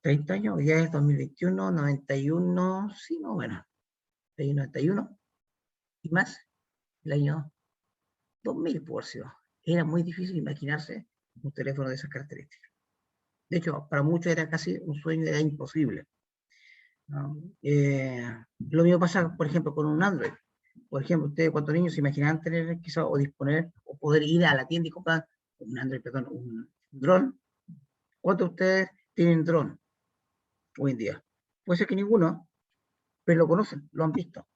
30 años, hoy día es 2021, 91, sí, no, bueno, 91 y más, el año 2000 por si era muy difícil imaginarse un teléfono de esas características. De hecho, para muchos era casi un sueño, era imposible, ¿no? Lo mismo pasa, por ejemplo, con un Android. Por ejemplo, ustedes cuántos niños se imaginaban tener quizá o disponer o poder ir a la tienda y comprar un Android, perdón, un dron. ¿Cuántos de ustedes tienen dron hoy en día? Puede ser que ninguno, pero lo conocen, lo han visto,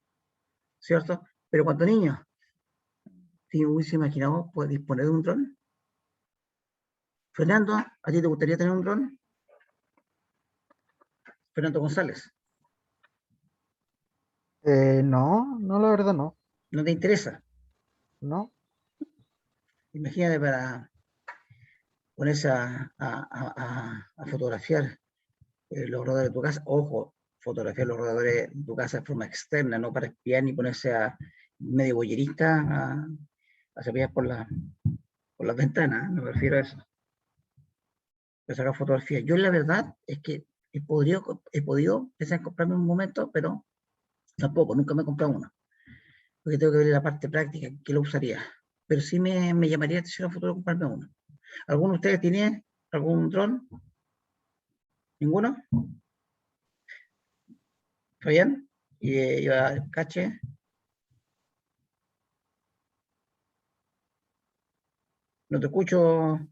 ¿cierto? Pero ¿cuántos niños si hubiese imaginado poder disponer de un dron? Fernando, ¿a ti te gustaría tener un dron? Fernando González, No, no, la verdad no. ¿no te interesa? No. Imagínate para ponerse a fotografiar los radares de tu casa. Ojo, fotografiar los radares de tu casa de forma externa, no para espiar ni ponerse a medio boyerista a espiar por las ventanas, no me refiero a eso. De sacar fotografías. Yo la verdad es que he podido pensar en comprarme un momento, pero tampoco, nunca me he comprado uno. Porque tengo que ver la parte práctica, que lo usaría. Pero sí me llamaría la atención a futuro comprarme uno. ¿Alguno de ustedes tiene algún dron? ¿Ninguno? ¿Fabián? ¿Y Cache? No te escucho, No,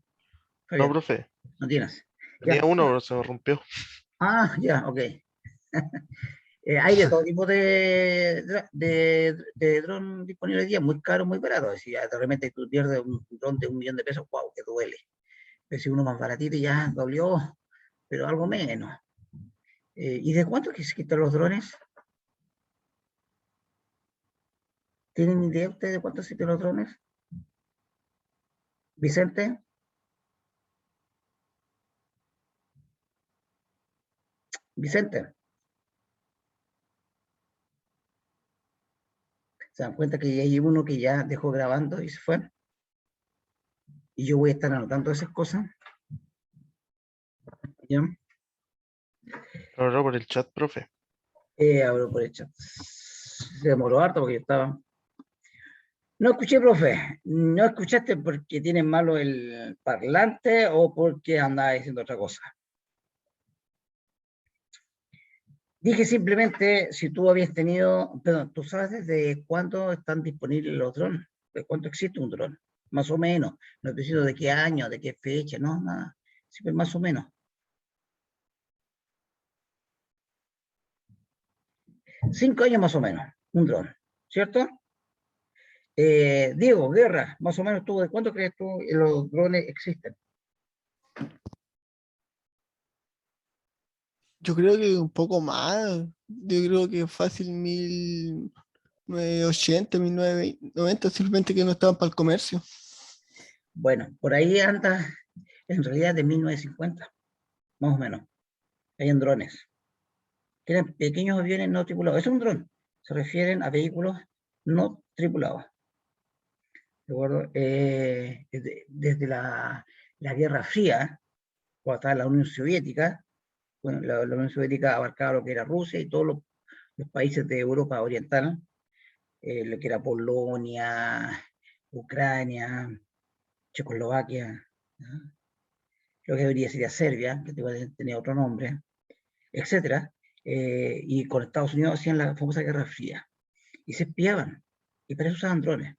Fabián. profe. No tienes. Tenía Ya. uno, pero se me rompió. Ah, ya, ok. Hay de todo tipo de dron disponible hoy día, muy caro, muy barato. Si de repente tú pierdes un dron de 1 millón de pesos, wow, que duele. Pero si uno más baratito ya dolió, pero algo menos. ¿Y de cuánto que se quitan los drones? ¿Tienen idea ustedes de cuánto se quitan los drones? Vicente, Vicente, se dan cuenta que ya hay uno que ya dejó grabando y se fue. Y yo voy a estar anotando esas cosas. ¿Ya? Pero por el chat, profe. Abro por el chat. Se demoró harto porque yo estaba. No escuché, profe. ¿No escuchaste porque tienes malo el parlante o porque andaba diciendo otra cosa? Dije simplemente si tú habías tenido, perdón, ¿tú sabes desde cuándo están disponibles los drones? ¿De cuánto existe un dron? Más o menos. No estoy diciendo de qué año, de qué fecha, no, nada. Siempre más o menos. 5 años más o menos, un dron. ¿cierto? Diego, Guerra, más o menos tú, ¿de cuánto crees tú que los drones existen? Yo creo que un poco más. Yo creo que fácil 1980, 1990, simplemente que no estaban para el comercio. Bueno, por ahí anda, en realidad de 1950, más o menos. Hay en drones, que eran pequeños aviones no tripulados. Es un dron, se refieren a vehículos no tripulados. ¿De acuerdo? Desde la Guerra Fría, cuando estaba la Unión Soviética, bueno, la Unión Soviética abarcaba lo que era Rusia y todos los países de Europa Oriental, lo que era Polonia, Ucrania, Checoslovaquia, ¿no? Lo que debería ser Serbia, que tenía otro nombre, etcétera, y con Estados Unidos hacían la famosa Guerra Fría, y se espiaban, y para eso usaban drones.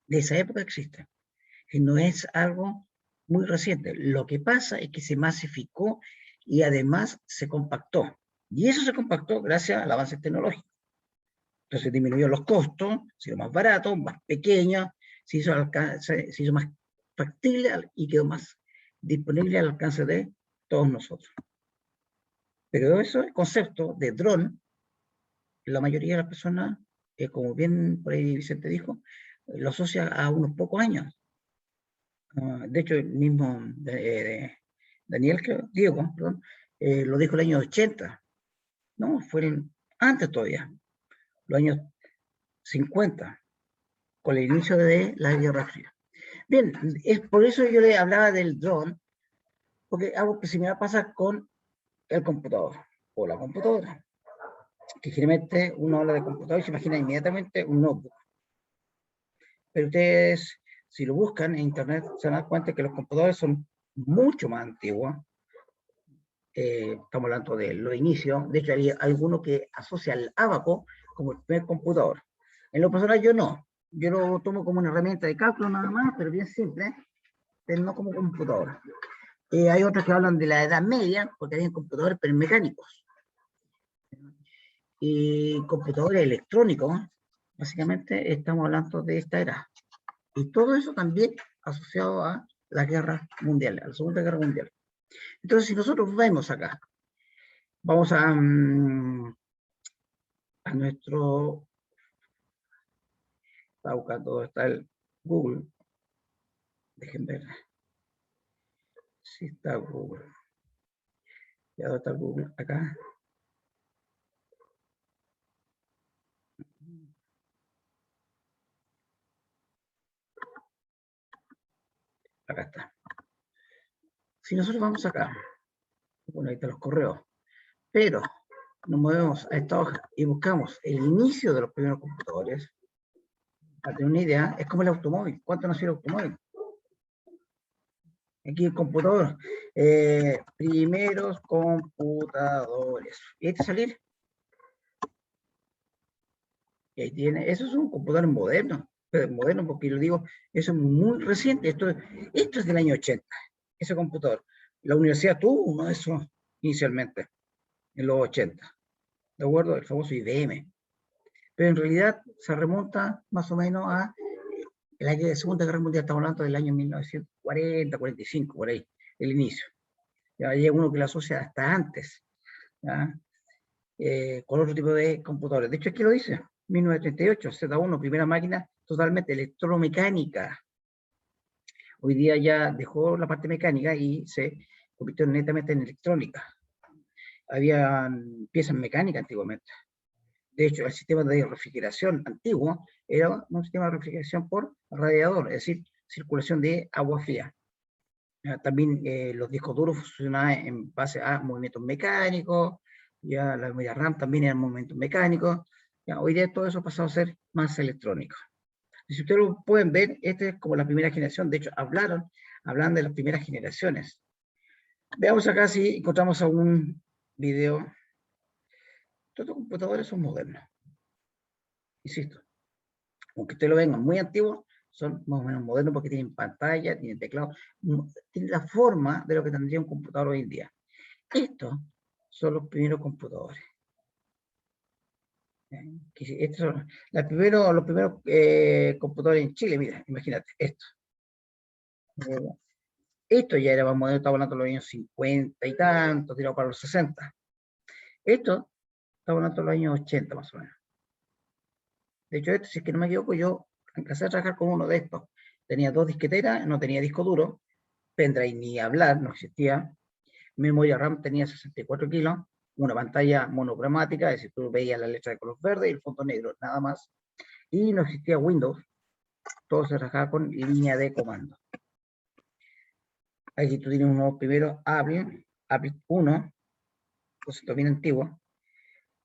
De esa época existe, que no es algo muy reciente. Lo que pasa es que se masificó y además se compactó. Y eso se compactó gracias al avance tecnológico. Entonces disminuyó los costos, se hizo más barato, más pequeño, se hizo más factible y quedó más disponible al alcance de todos nosotros. Pero eso, el concepto de dron, la mayoría de las personas, como bien por ahí Vicente dijo, lo asocia a unos pocos años. De hecho, el mismo Daniel, Diego, perdón, lo dijo el año 80, ¿no? Antes todavía, los años 50, con el inicio de la Guerra Fría. Bien, es por eso yo le hablaba del dron, porque algo que similar pasa con el computador o la computadora, que generalmente uno habla de computador y se imagina inmediatamente un notebook. Pero ustedes, si lo buscan en internet, se dan cuenta que los computadores son mucho más antiguos. Estamos hablando de los inicios. De hecho, hay alguno que asocia al ábaco como el primer computador. En lo personal, yo no. Yo lo tomo como una herramienta de cálculo nada más, pero bien simple, pero no como computadora. Hay otros que hablan de la Edad Media, porque había computadores pero mecánicos. Y computadores electrónicos, básicamente estamos hablando de esta era. Y todo eso también asociado a la guerra mundial, a la Segunda Guerra Mundial. Entonces, si nosotros vemos acá, vamos a nuestro, está buscando, está el Google, dejen ver si está Google. ¿Ya dónde está el Google? Acá. Acá está. Si nosotros vamos acá, bueno, ahí están los correos, pero nos movemos a esta hoja y buscamos el inicio de los primeros computadores, para tener una idea, es como el automóvil. ¿Cuánto nació el automóvil? Aquí el computador. Primeros computadores. ¿Y este salir? Y ahí tiene, eso es un computador moderno, pero moderno porque lo digo, eso es muy reciente, esto es del año 80, ese computador. La universidad tuvo uno de esos inicialmente, en los 80, ¿de acuerdo? El famoso IBM. Pero en realidad se remonta más o menos a la Segunda Guerra Mundial, estamos hablando del año 1940, 45, por ahí, el inicio. Ya hay uno que lo asocia hasta antes, ¿ya? Con otro tipo de computadores. De hecho, aquí lo dice, 1938, Z1, primera máquina totalmente electromecánica. Hoy día ya dejó la parte mecánica y se convirtió netamente en electrónica. Había piezas mecánicas antiguamente. De hecho, el sistema de refrigeración antiguo era un sistema de refrigeración por radiador, es decir, circulación de agua fría. También los discos duros funcionaban en base a movimientos mecánicos, ya la memoria RAM también eran movimientos mecánicos. Ya, hoy día todo eso ha pasado a ser más electrónico. Y si ustedes lo pueden ver, esta es como la primera generación. De hecho, hablan de las primeras generaciones. Veamos acá si encontramos algún video. Todos los computadores son modernos. Insisto, aunque ustedes lo vengan muy antiguos, son más o menos modernos porque tienen pantalla, tienen teclado, tienen la forma de lo que tendría un computador hoy en día. Estos son los primeros computadores. Estos son los primeros computadores en Chile, mira, imagínate, esto. Esto ya era más moderno, estamos hablando de los años 50 y tanto, tirado para los 60. Esto, estamos hablando de los años 80 más o menos. De hecho, esto, si es que no me equivoco, yo empecé a trabajar con uno de estos. Tenía 2 disqueteras, no tenía disco duro, pendrive ni hablar, no existía. Memoria RAM tenía 64 kilos, una pantalla monocromática, es decir, tú veías la letra de color verde y el fondo negro, nada más. Y no existía Windows, todo se trabajaba con línea de comando. Aquí tú tienes unos primeros Apple I, concepto bien antiguo,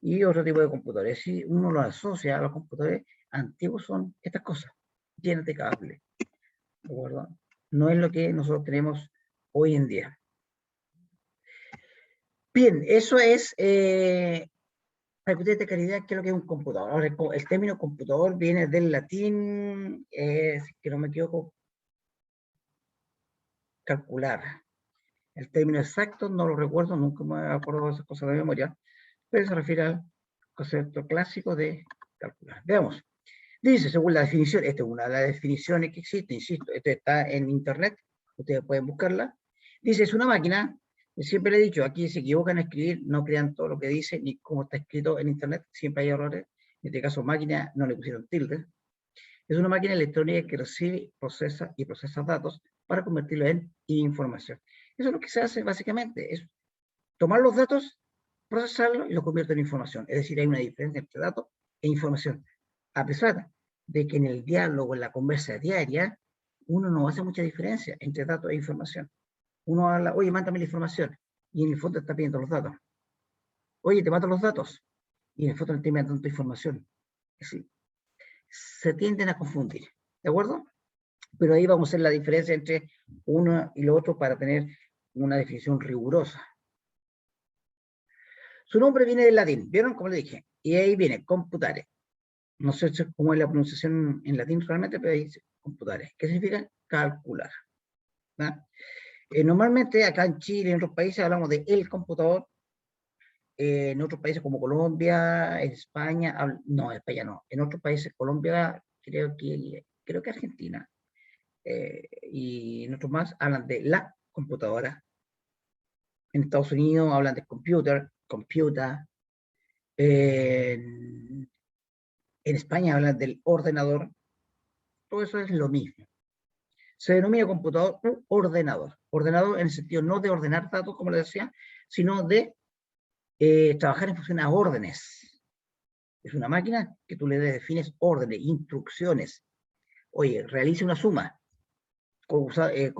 y otro tipo de computadores. Si uno lo asocia a los computadores antiguos, son estas cosas, llenas de cable. ¿De acuerdo? No es lo que nosotros tenemos hoy en día. Bien, eso es, para que ustedes tengan idea, qué es lo que es un computador. Ahora, el término computador viene del latín, si que no me equivoco, calcular. El término exacto no lo recuerdo, nunca me acuerdo de esas cosas de memoria, pero se refiere al concepto clásico de calcular. Veamos. Dice, según la definición, esta es una de las definiciones que existe, insisto, esto está en internet, ustedes pueden buscarla. Dice, es una máquina, siempre le he dicho, aquí se equivocan a escribir, no crean todo lo que dice, ni cómo está escrito en internet, siempre hay errores. En este caso, máquina, no le pusieron tilde. Es una máquina electrónica que recibe, procesa y procesa datos para convertirlos en información. Eso es lo que se hace básicamente, es tomar los datos, procesarlos y los convierte en información. Es decir, hay una diferencia entre datos e información. A pesar de que en el diálogo, en la conversa diaria, uno no hace mucha diferencia entre datos e información. Uno habla, oye, mándame la información, y en el fondo está pidiendo los datos. Oye, te mato los datos, y en el fondo te está pidiendo tanta información. Es decir, se tienden a confundir, ¿de acuerdo? Pero ahí vamos a hacer la diferencia entre uno y lo otro para tener una definición rigurosa. Su nombre viene del latín, ¿vieron? Como le dije. Y ahí viene, computare. No sé cómo es la pronunciación en latín realmente, pero ahí dice computare. ¿Qué significa? Calcular. Normalmente acá en Chile, en otros países, hablamos de el computador. En otros países como Colombia, en España, no, en España no. En otros países, Colombia, creo que Argentina, y en otros más, hablan de la computadora. En Estados Unidos hablan de computer. En España hablan del ordenador. Todo eso es lo mismo. Se denomina computador u ordenador. Ordenador en el sentido no de ordenar datos, como les decía, sino de trabajar en función a órdenes. Es una máquina que tú le defines órdenes, instrucciones. Oye, realice una suma con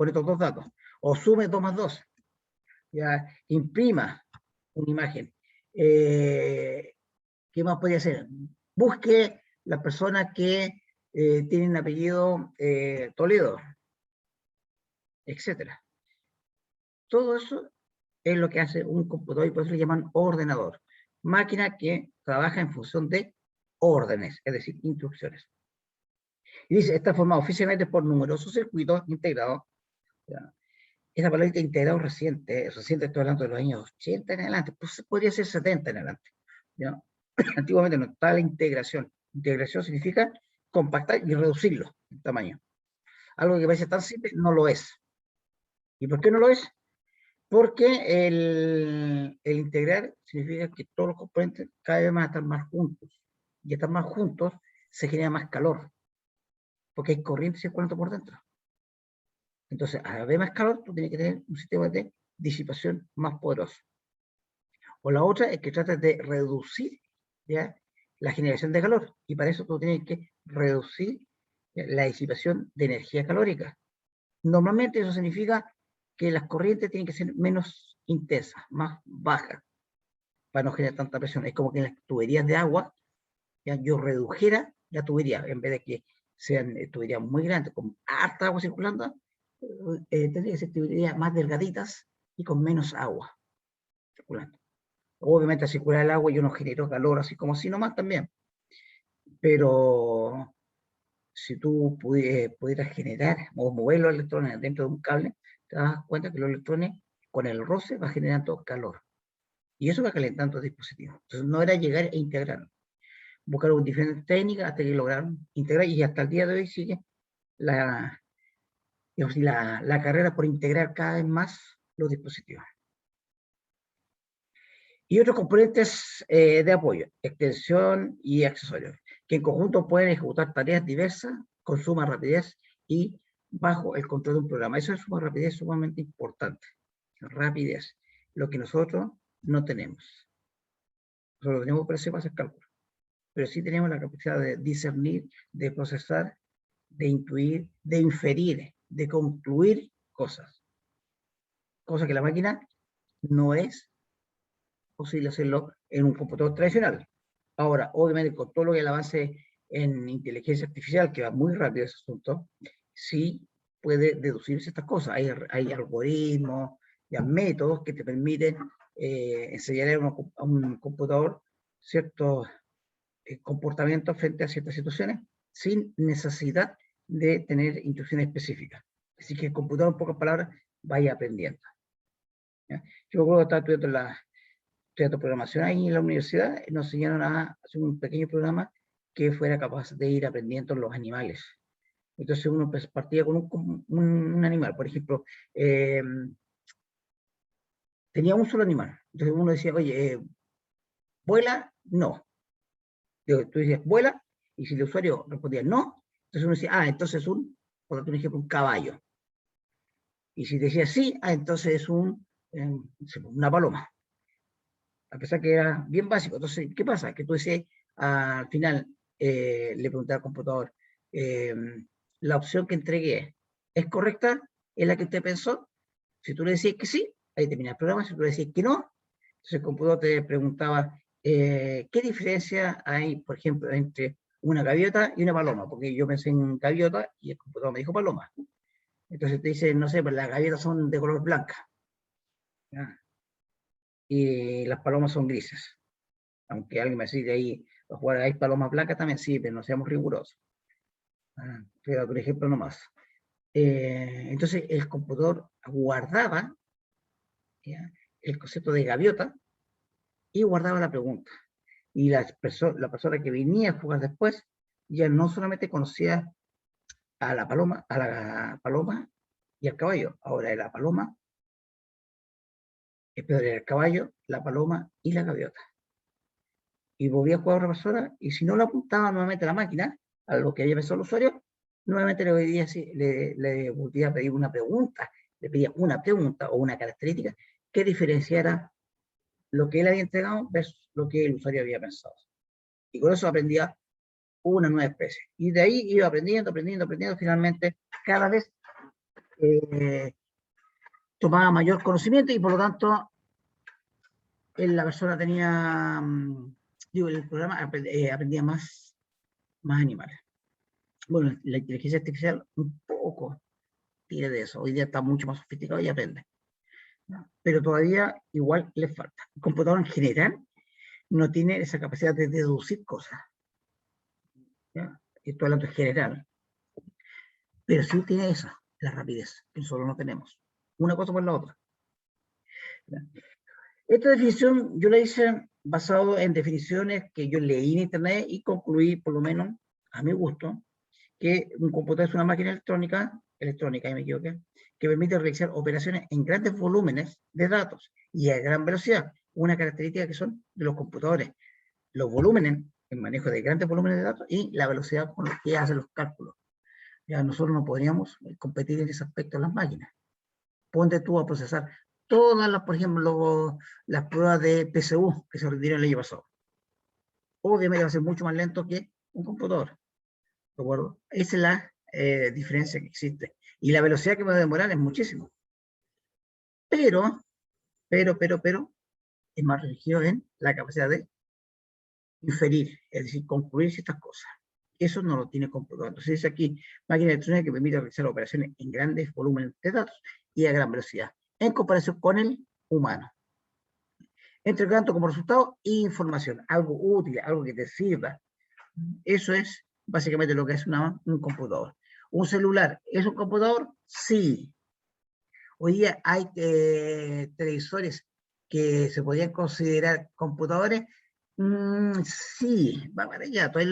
estos 2 datos. O sume 2 más 2. Ya, imprima una imagen. ¿Qué más podría hacer? Busque las personas que tienen apellido Toledo, etcétera. Todo eso es lo que hace un computador y por eso le llaman ordenador. Máquina que trabaja en función de órdenes, es decir, instrucciones. Y dice, está formado oficialmente por numerosos circuitos integrados. ¿Ya? Esa palabra integrado reciente estoy hablando de los años 80 en adelante, pues podría ser 70 en adelante. ¿Ya? Antiguamente no estaba la integración. Integración significa compactar y reducirlo en tamaño. Algo que parece tan simple no lo es. ¿Y por qué no lo es? Porque el integrar significa que todos los componentes cada vez van a estar más juntos. Y estar más juntos se genera más calor. Porque hay corriente circulando por dentro. Entonces, al haber más calor, tú tienes que tener un sistema de disipación más poderoso. O la otra es que tratas de reducir, ¿ya?, la generación de calor. Y para eso tú tienes que reducir, ¿ya?, la disipación de energía calórica. Normalmente eso significa que las corrientes tienen que ser menos intensas, más bajas, para no generar tanta presión. Es como que en las tuberías de agua, ¿ya?, yo redujera la tubería, en vez de que sean tuberías muy grandes, con harta agua circulando, tendría que ser tuberías más delgaditas y con menos agua circulando. Obviamente al circular el agua yo no genero calor así como así nomás también, pero si tú pudieras generar o mover los electrones dentro de un cable, te das cuenta que los electrones con el roce va generando calor. Y eso va calentando el dispositivo. Entonces no era llegar e integrarlo. buscaron diferentes técnicas hasta que lograron integrar, y hasta el día de hoy sigue la, digamos, la carrera por integrar cada vez más los dispositivos. Y otros componentes de apoyo, extensión y accesorios, que en conjunto pueden ejecutar tareas diversas con suma rapidez y bajo el control de un programa. Eso es suma rapidez sumamente importante. Rapidez, lo que nosotros no tenemos. Nosotros tenemos PC para hacer cálculo, pero sí tenemos la capacidad de discernir, de procesar, de intuir, de inferir, de concluir cosas. Cosa que la máquina no es posible hacerlo en un computador tradicional. Ahora, obviamente, con todo lo que es el avance en inteligencia artificial, que va muy rápido ese asunto, sí puede deducirse estas cosas. Hay algoritmos, ya métodos que te permiten enseñar a un computador ciertos comportamientos frente a ciertas situaciones sin necesidad de tener instrucciones específicas. Así que el computador, en pocas palabras, vaya aprendiendo. ¿Ya? Yo me acuerdo que estaba estudiando programación ahí en la universidad, nos enseñaron a hacer un pequeño programa que fuera capaz de ir aprendiendo los animales. Entonces uno partía con un animal, por ejemplo, tenía un solo animal. Entonces uno decía, oye, ¿vuela? No. Tú decías, ¿vuela? Y si el usuario respondía no, entonces uno decía, entonces por ejemplo, un caballo. Y si decía sí, entonces es una paloma. A pesar que era bien básico. Entonces, ¿qué pasa? Que tú decías, al final, le pregunté al computador, la opción que entregué, ¿es correcta? ¿Es la que usted pensó? Si tú le decías que sí, ahí termina el programa. Si tú le decías que no, entonces el computador te preguntaba, ¿qué diferencia hay, por ejemplo, entre una gaviota y una paloma? Porque yo pensé en gaviota y el computador me dijo paloma. Entonces te dice, no sé, pues las gaviotas son de color blanca. ¿Ya? Y las palomas son grises. Aunque alguien me dice ahí, hay palomas blancas también, sí, pero no seamos rigurosos. Pero por ejemplo nomás. Entonces el computador guardaba, ¿ya?, el concepto de gaviota y guardaba la pregunta. Y la persona que venía a jugar después ya no solamente conocía a la paloma y al caballo, ahora era la paloma, era el caballo, la paloma y la gaviota. Y volvía a jugar a otra persona, y si no lo apuntaba nuevamente a la máquina, a lo que había pensado el usuario, nuevamente le volvía a pedir una pregunta, le pedía una pregunta o una característica que diferenciara lo que él había entregado versus lo que el usuario había pensado. Y con eso aprendía una nueva especie. Y de ahí iba aprendiendo, finalmente cada vez tomaba mayor conocimiento y por lo tanto la persona tenía, el programa aprendía más animales. Bueno, la inteligencia artificial un poco tiene de eso. Hoy día está mucho más sofisticado y aprende. ¿No? Pero todavía igual le falta. El computador en general no tiene esa capacidad de deducir cosas. ¿Ya? Esto hablando en general. Pero sí tiene esa, la rapidez, que nosotros no tenemos. Una cosa por la otra. ¿Ya? Esta definición yo la hice basado en definiciones que yo leí en internet y concluí, por lo menos a mi gusto, que un computador es una máquina electrónica, ahí me equivoqué, que permite realizar operaciones en grandes volúmenes de datos y a gran velocidad. Una característica que son de los computadores, los volúmenes, el manejo de grandes volúmenes de datos y la velocidad con la que hacen los cálculos. Ya nosotros no podríamos competir en ese aspecto en las máquinas. Ponte tú a procesar todas las, por ejemplo, las pruebas de PSU que se retiraron el año pasado. Obviamente va a ser mucho más lento que un computador. ¿De acuerdo? Esa es la diferencia que existe. Y la velocidad que puede demorar es muchísimo. Pero, es más regido en la capacidad de inferir, es decir, concluir ciertas cosas. Eso no lo tiene computador. Entonces dice aquí, máquina electrónica que permite realizar operaciones en grandes volúmenes de datos y a gran velocidad, en comparación con el humano. Entregando como resultado información, algo útil, algo que te sirva. Eso es básicamente lo que es un computador. ¿Un celular es un computador? Sí. Hoy día hay televisores que se podrían considerar computadores. Sí, va para allá. Hay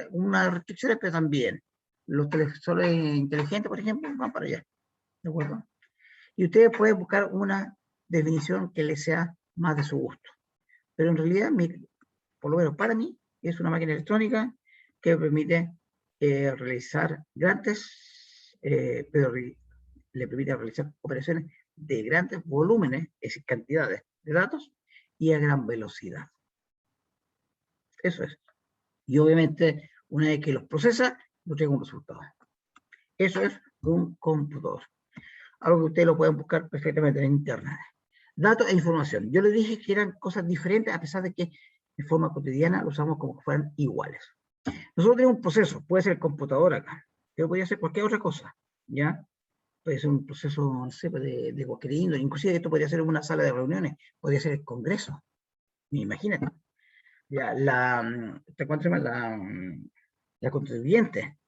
unas restricciones, pero también los televisores inteligentes, por ejemplo, van para allá. ¿De acuerdo? Y ustedes pueden buscar una definición que les sea más de su gusto. Pero en realidad, por lo menos para mí, es una máquina electrónica que permite realizar grandes, pero le permite realizar operaciones de grandes volúmenes, es decir, cantidades de datos, y a gran velocidad. Eso es. Y obviamente, una vez que los procesa, nos llega un resultado. Eso es un computador. Algo que ustedes lo pueden buscar perfectamente en internet. Datos e información. Yo les dije que eran cosas diferentes, a pesar de que de forma cotidiana lo usamos como que fueran iguales. Nosotros tenemos un proceso, puede ser el computador acá, pero podría ser cualquier otra cosa, ¿ya? Puede ser un proceso, no sé, de cualquier índole, inclusive esto podría ser una sala de reuniones, podría ser el Congreso, imagínate. Ya, ¿cuánto se llama? La contribuyente.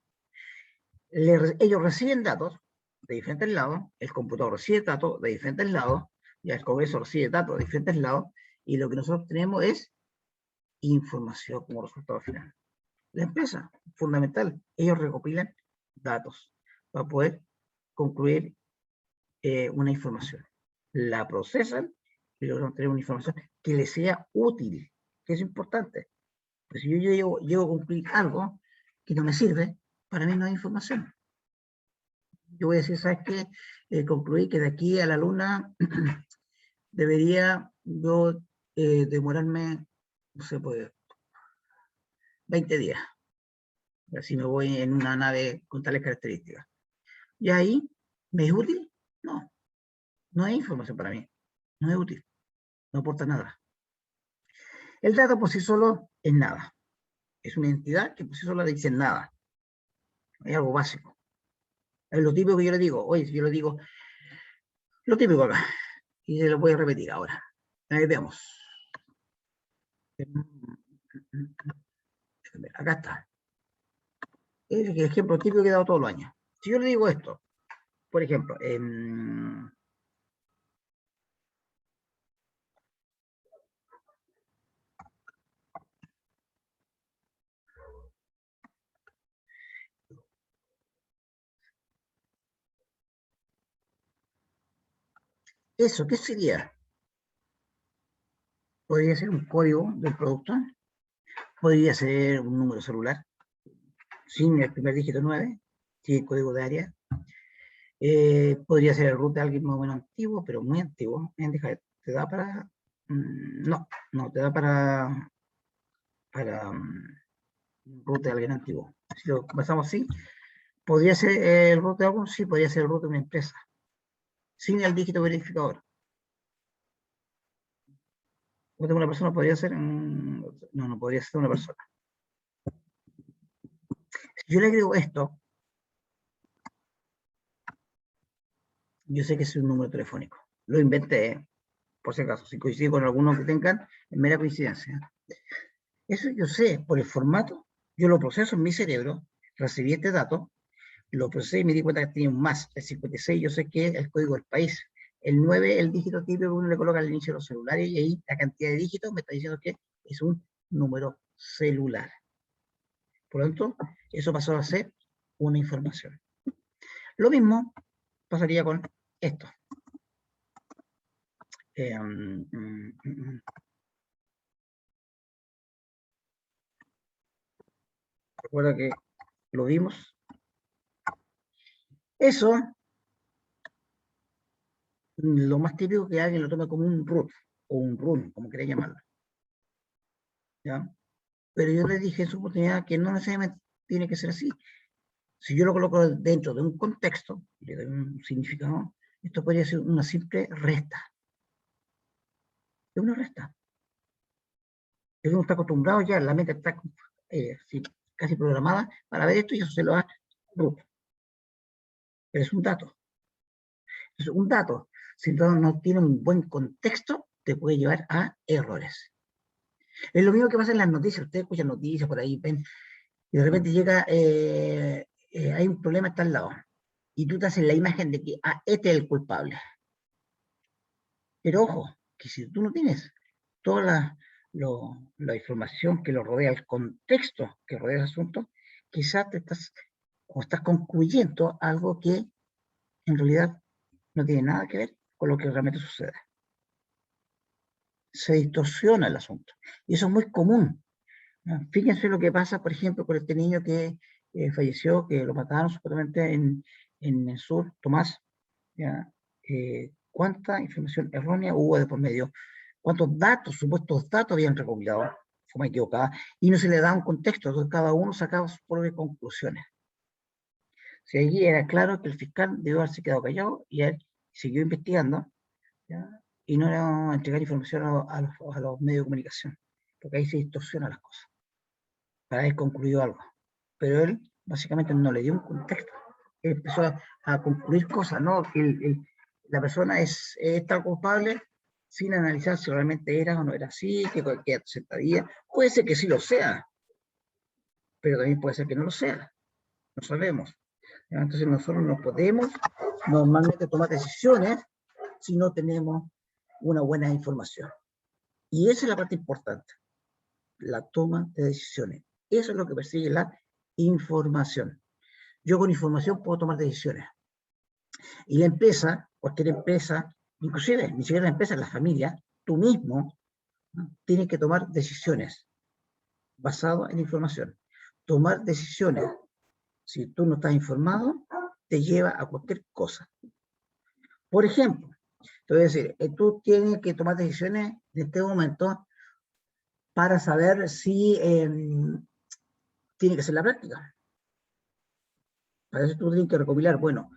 Ellos reciben datos de diferentes lados, el computador recibe datos de diferentes lados, y el Congreso recibe datos de diferentes lados, y lo que nosotros tenemos es información como resultado final. La empresa, fundamental, ellos recopilan datos para poder concluir una información. La procesan y logran tener una información que les sea útil, que es importante. Pues si yo llego a concluir algo que no me sirve, para mí no hay información. Yo voy a decir, ¿sabes qué? Concluí que de aquí a la luna debería yo demorarme, no sé, pues, 20 días. Si me voy en una nave con tales características. ¿Y ahí me es útil? No, no hay información para mí. No es útil, no aporta nada. El dato por sí solo es nada. Es una entidad que por sí sola dice nada. Es algo básico. Es lo típico que yo le digo. Oye, si yo le digo, lo típico acá. Y se lo voy a repetir ahora. Ahí veamos. Acá está. Es el ejemplo típico que he dado todos los años. Si yo le digo esto, por ejemplo, eso, ¿qué sería? Podría ser un código del producto, podría ser un número celular, sin el primer dígito 9, sin el código de área. Podría ser el root de alguien más o menos antiguo, pero muy antiguo. ¿Te da para? No, no, te da para root de alguien antiguo. Si lo pasamos así, ¿podría ser el root de algo? Sí, podría ser el root de una empresa, sin el dígito verificador. ¿De una persona podría ser? No, no podría ser una persona. Si yo le agrego esto, yo sé que es un número telefónico. Lo inventé, por si acaso. Si coincide con alguno que tengan, es mera coincidencia. Eso yo sé, por el formato, yo lo proceso en mi cerebro, recibí este dato, lo procesé y me di cuenta que tenía un más. El 56 yo sé que es el código del país. El 9 el dígito típico que uno le coloca al inicio de los celulares, y ahí la cantidad de dígitos me está diciendo que es un número celular. Por lo tanto, eso pasó a ser una información. Lo mismo pasaría con esto. Recuerda que lo vimos. Eso, lo más típico que alguien lo toma como un root, o un run, como quería llamarlo. ¿Ya? Pero yo les dije en su oportunidad que no necesariamente tiene que ser así. Si yo lo coloco dentro de un contexto, le doy un significado, esto podría ser una simple resta. Es una resta. Uno está acostumbrado ya, la mente está casi programada para ver esto y eso se lo da root. Pero es un dato. Es un dato. Si no tiene un buen contexto, te puede llevar a errores. Es lo mismo que pasa en las noticias. Ustedes escuchan noticias por ahí, ven, y de repente llega, hay un problema está al lado. Y tú te haces la imagen de que este es el culpable. Pero ojo, que si tú no tienes todas la información que lo rodea, el contexto que rodea el asunto, quizás estás concluyendo algo que en realidad no tiene nada que ver con lo que realmente sucede. Se distorsiona el asunto. Y eso es muy común. ¿No? Fíjense lo que pasa, por ejemplo, con este niño que falleció, que lo mataron supuestamente en el sur, Tomás. ¿Ya? ¿Cuánta información errónea hubo de por medio? ¿Cuántos datos, supuestos datos habían recopilado? Fue equivocada. Y no se le da un contexto, entonces cada uno sacaba sus propias conclusiones. Si allí era claro que el fiscal debió haberse quedado callado y él siguió investigando, ¿ya? Y no era entregar información a los medios de comunicación, porque ahí se distorsionan las cosas, para haber concluido algo. Pero él básicamente no le dio un contexto. Él empezó a concluir cosas, ¿no? La persona es tan culpable sin analizar si realmente era o no era así, que aceptaría. Puede ser que sí lo sea, pero también puede ser que no lo sea. No sabemos. Entonces nosotros no podemos normalmente tomar decisiones si no tenemos una buena información. Y esa es la parte importante, la toma de decisiones. Eso es lo que persigue la información. Yo con información puedo tomar decisiones. Y la empresa, cualquier empresa, inclusive ni siquiera la empresa, la familia, tú mismo, ¿no? Tienes que tomar decisiones basadas en información. Tomar decisiones, si tú no estás informado, te lleva a cualquier cosa. Por ejemplo, te voy a decir, tú tienes que tomar decisiones en este momento para saber si tiene que hacer la práctica. Para eso tú tienes que recopilar, bueno,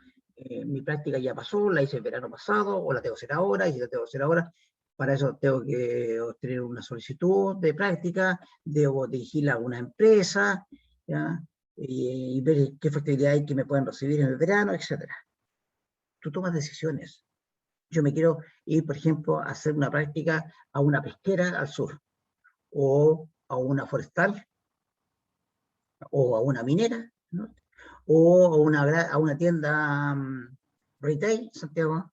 mi práctica ya pasó, la hice el verano pasado, o la tengo que hacer ahora, y si la tengo que hacer ahora, para eso tengo que obtener una solicitud de práctica, debo dirigirla a una empresa, ¿ya? Y ver qué factibilidad hay que me pueden recibir en el verano, etc. Tú tomas decisiones. Yo me quiero ir, por ejemplo, a hacer una práctica a una pesquera al sur, o a una forestal, o a una minera, ¿no? O a una tienda retail, Santiago,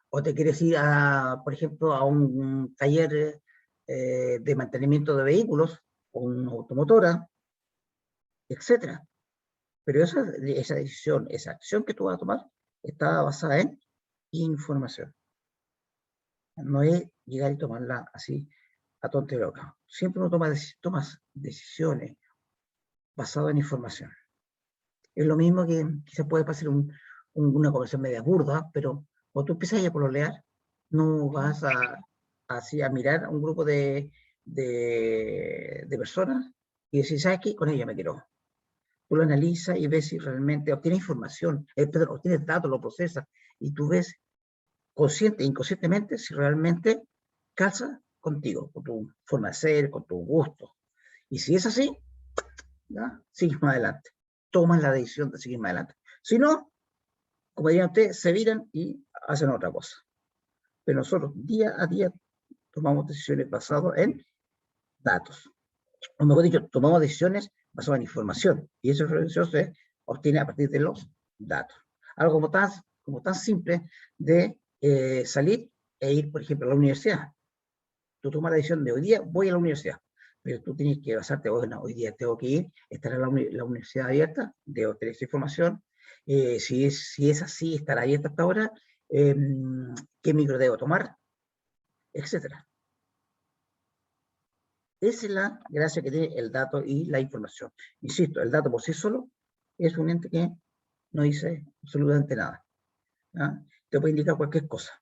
o te quieres ir, por ejemplo, a un taller de mantenimiento de vehículos, o una automotora, etc. Pero esa decisión, esa acción que tú vas a tomar, está basada en información. No es llegar y tomarla así a tonto y loca. Siempre uno tomas decisiones basadas en información. Es lo mismo que quizás puede pasar una conversación media burda, pero cuando tú empiezas a pololear, no vas así a mirar a un grupo de personas y decir, ¿sabes qué? Con ella me quiero. Tú lo analizas y ves si realmente obtienes información, obtienes datos, lo procesas, y tú ves consciente e inconscientemente si realmente calza contigo, con tu forma de ser, con tu gusto. Y si es así, ¿ya? Sigues más adelante. Toman la decisión de seguir más adelante. Si no, como dirían ustedes, se viran y hacen otra cosa. Pero nosotros día a día tomamos decisiones basadas en datos. O mejor dicho, tomamos decisiones basadas en información. Y esa información se obtiene a partir de los datos. Algo como tan simple de salir e ir, por ejemplo, a la universidad. Tú tomas la decisión de hoy día voy a la universidad. Pero tú tienes que basarte, bueno, hoy día tengo que ir, estar en la universidad abierta, debo tener esa información, si es así, estar abierta hasta ahora, qué micro debo tomar, etcétera. Esa es la gracia que tiene el dato y la información. Insisto, el dato por sí solo es un ente que no dice absolutamente nada. ¿Ya? Te puede indicar cualquier cosa.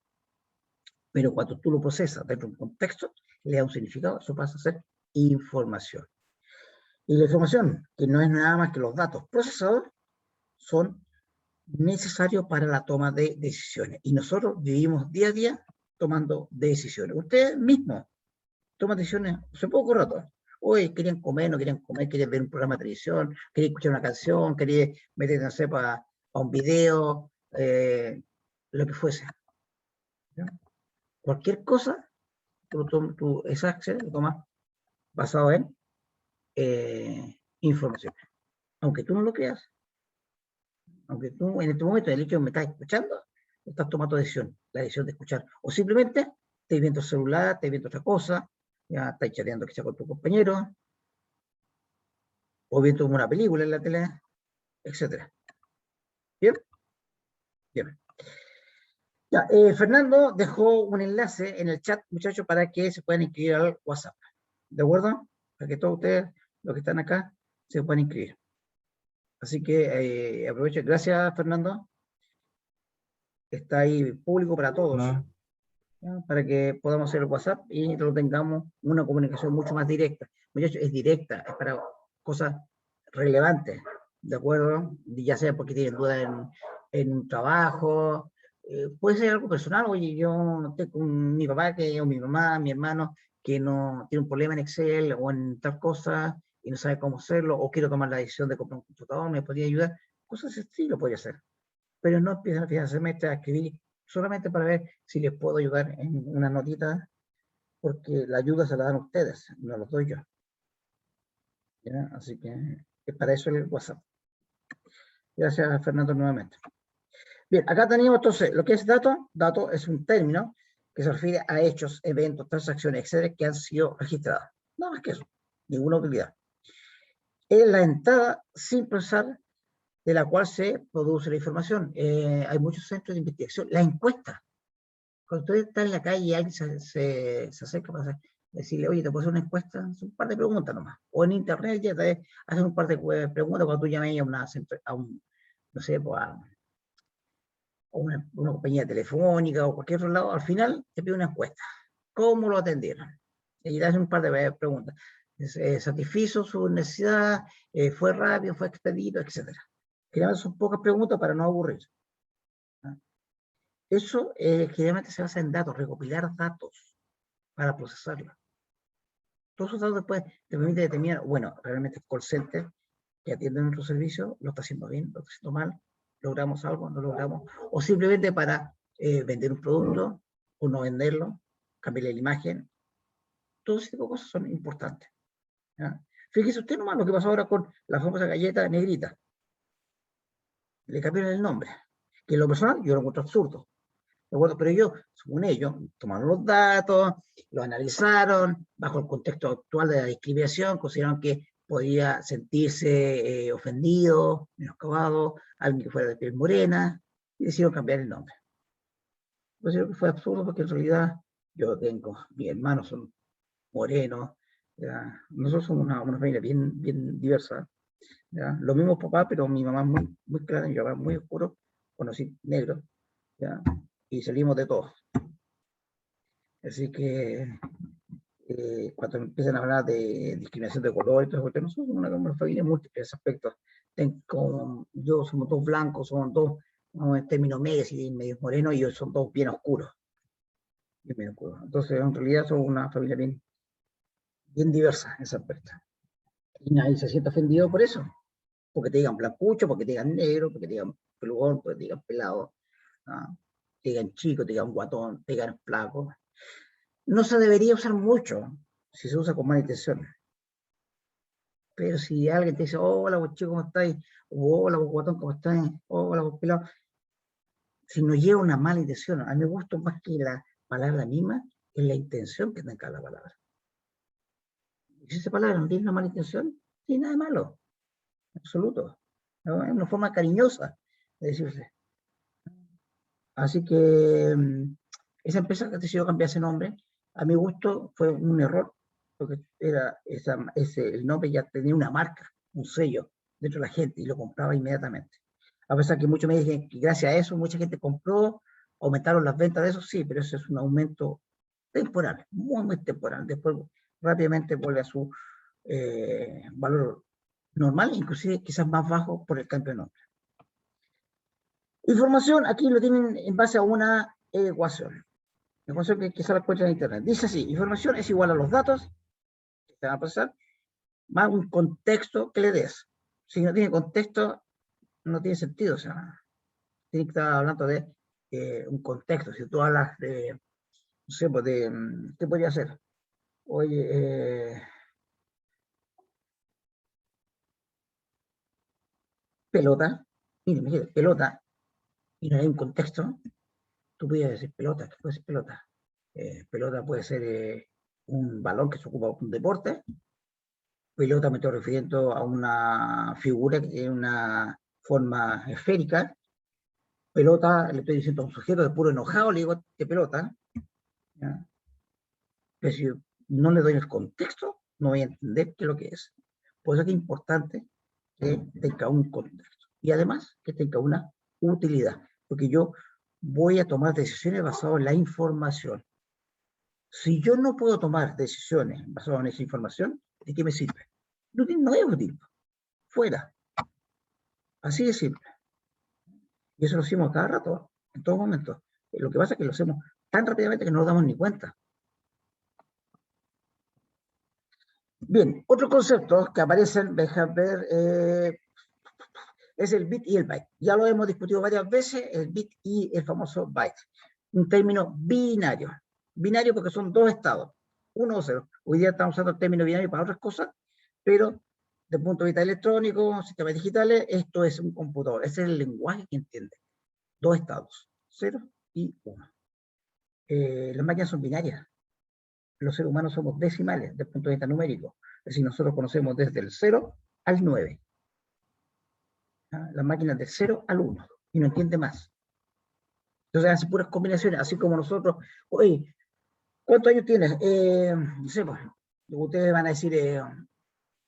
Pero cuando tú lo procesas dentro de un contexto, le da un significado, eso pasa a ser información. Y la información, que no es nada más que los datos procesados, son necesarios para la toma de decisiones. Y nosotros vivimos día a día tomando decisiones. Ustedes mismos toman decisiones hace poco rato. Hoy querían comer, no querían comer, querían ver un programa de televisión, querían escuchar una canción, querían meterse, no sé, a un video, lo que fuese. ¿Ya? Cualquier cosa, esa acción lo tomas basado en información. Aunque tú no lo creas, aunque tú en este momento, el hecho de que me estás escuchando, estás tomando decisión, la decisión de escuchar. O simplemente estás viendo el celular, estás viendo otra cosa, ya estáis chateando quizá con tu compañero, o viendo una película en la tele, etcétera. ¿Bien? Bien. Ya, Fernando dejó un enlace en el chat, muchachos, para que se puedan inscribir al WhatsApp. ¿De acuerdo? Para que todos ustedes, los que están acá, se puedan inscribir. Así que aprovecho. Gracias, Fernando. Está ahí público para todos, No, ¿ya? Para que podamos hacer el WhatsApp y lo tengamos una comunicación mucho más directa. Muchachos, es directa, es para cosas relevantes, ¿de acuerdo? Ya sea porque tienen dudas en un trabajo, puede ser algo personal. Oye, yo no tengo mi papá o mi mamá, mi hermano, que no tiene un problema en Excel o en tal cosa y no sabe cómo hacerlo, o quiero tomar la decisión de comprar un computador, me podría ayudar. Cosas de ese estilo podría hacer. Pero no empiezan a final de semestre a escribir solamente para ver si les puedo ayudar en una notita, porque la ayuda se la dan ustedes, no la doy yo. ¿Ya? Así que es para eso el WhatsApp. Gracias, Fernando, nuevamente. Bien, acá tenemos entonces lo que es dato. Dato es un término que se refiere a hechos, eventos, transacciones, etcétera, que han sido registradas. Nada más que eso, ninguna utilidad. Es la entrada sin procesar de la cual se produce la información. Hay muchos centros de investigación. La encuesta. Cuando usted está en la calle y alguien se acerca para decirle, oye, ¿te puedo hacer una encuesta? Son un par de preguntas nomás. O en internet ya te hacen un par de preguntas cuando tú llamas a un, no sé, pues una compañía telefónica o cualquier otro lado. Al final te pide una encuesta. ¿Cómo lo atendieron? Y le hacen un par de preguntas. ¿Satisfizo su necesidad? ¿Fue rápido? ¿Fue expedito? Etcétera. Generalmente son pocas preguntas para no aburrir. Eso generalmente se basa en datos, recopilar datos para procesarlos. Todos esos datos después te permiten determinar, bueno, realmente el call center que atiende nuestro servicio lo está haciendo bien, lo está haciendo mal, logramos algo, no logramos, o simplemente para vender un producto o no venderlo, cambiarle la imagen. Todo ese tipo de cosas son importantes. ¿Ya? Fíjese usted nomás lo que pasó ahora con la famosa galleta negrita. Le cambiaron el nombre, que en lo personal yo lo encuentro absurdo. ¿De acuerdo? Pero ellos, según ellos, tomaron los datos, los analizaron, bajo el contexto actual de la discriminación, consideraron que podía sentirse ofendido, menoscabado, alguien que fuera de piel morena, y decidieron cambiar el nombre. Considero que fue absurdo porque en realidad yo tengo, mis hermanos son morenos, ¿ya? Nosotros somos una familia bien diversa, ¿ya? Los mismos papás, pero mi mamá es muy clara, mi papá es muy oscuro, conocí negro, ¿ya? Y salimos de todo. Así que cuando empiezan a hablar de discriminación de color y todo eso, nosotros somos una familia múltiple en ese aspecto. Yo somos todos blancos, somos todos en términos medios y medios morenos, y ellos son todos bien oscuros. Bien oscuros. Entonces, en realidad somos una familia bien diversa en ese aspecto. Y nadie se siente ofendido por eso, porque te digan blancucho, porque te digan negro, porque te digan pelugón, porque te digan pelado, ¿no? Te digan chico, te digan guatón, te digan flaco. No se debería usar mucho si se usa con mala intención. Pero si alguien te dice, hola, vos chico, ¿cómo estáis? O hola, vos guatón, ¿cómo estáis? Hola, vos pelado. Si no lleva una mala intención, a mí me gusta más que la palabra misma, es la intención que tenga la palabra. Y si esa palabra no tiene una mala intención, no tiene nada de malo, en absoluto. ¿No? Es una forma cariñosa de decirse. Así que esa empresa que decidió cambiar ese nombre, a mi gusto fue un error, porque el nombre ya tenía una marca, un sello dentro de la gente y lo compraba inmediatamente. A pesar que muchos me dicen que gracias a eso mucha gente compró, aumentaron las ventas de eso, sí, pero eso es un aumento temporal, muy temporal. Después rápidamente vuelve a su valor normal, inclusive quizás más bajo por el cambio de nombre. Información, aquí lo tienen en base a una ecuación. Ecuación que quizá la encuentran en internet. Dice así, información es igual a los datos que te van a pasar, más un contexto que le des. Si no tiene contexto, no tiene sentido. O sea, tiene que estar hablando de un contexto. Si tú hablas de, no sé, pues ¿qué podría ser? Oye, pelota. Mire, pelota. Y no hay un contexto. Tú podrías decir pelota. ¿Qué puede ser pelota? Pelota puede ser un balón que se ocupa para un deporte. Pelota me estoy refiriendo a una figura que tiene una forma esférica. Pelota, le estoy diciendo a un sujeto de puro enojado, le digo, ¿qué pelota? ¿Ya? Pero si no le doy el contexto, no voy a entender qué es lo que es. Por eso es que es importante que tenga un contexto. Y además, que tenga una utilidad. Porque yo voy a tomar decisiones basadas en la información. Si yo no puedo tomar decisiones basadas en esa información, ¿de qué me sirve? No es útil. Fuera. Así de simple. Y eso lo hacemos cada rato, en todo momento. Lo que pasa es que lo hacemos tan rápidamente que no nos damos ni cuenta. Bien, otro concepto que aparecen, deja ver, es el bit y el byte. Ya lo hemos discutido varias veces, el bit y el famoso byte. Un término binario. Binario porque son dos estados, 1 o 0. Hoy día estamos usando el término binario para otras cosas, pero desde el punto de vista electrónico, sistemas digitales, esto es un computador. Ese es el lenguaje que entiende. Dos estados, 0 y 1. Las máquinas son binarias. Los seres humanos somos decimales desde el punto de vista numérico. Es decir, nosotros conocemos desde el 0 al 9. ¿Ah? Las máquinas del 0 al 1. Y no entiende más. Entonces hacen puras combinaciones, así como nosotros. Oye, ¿cuántos años tienes? No sé, pues, ustedes van a decir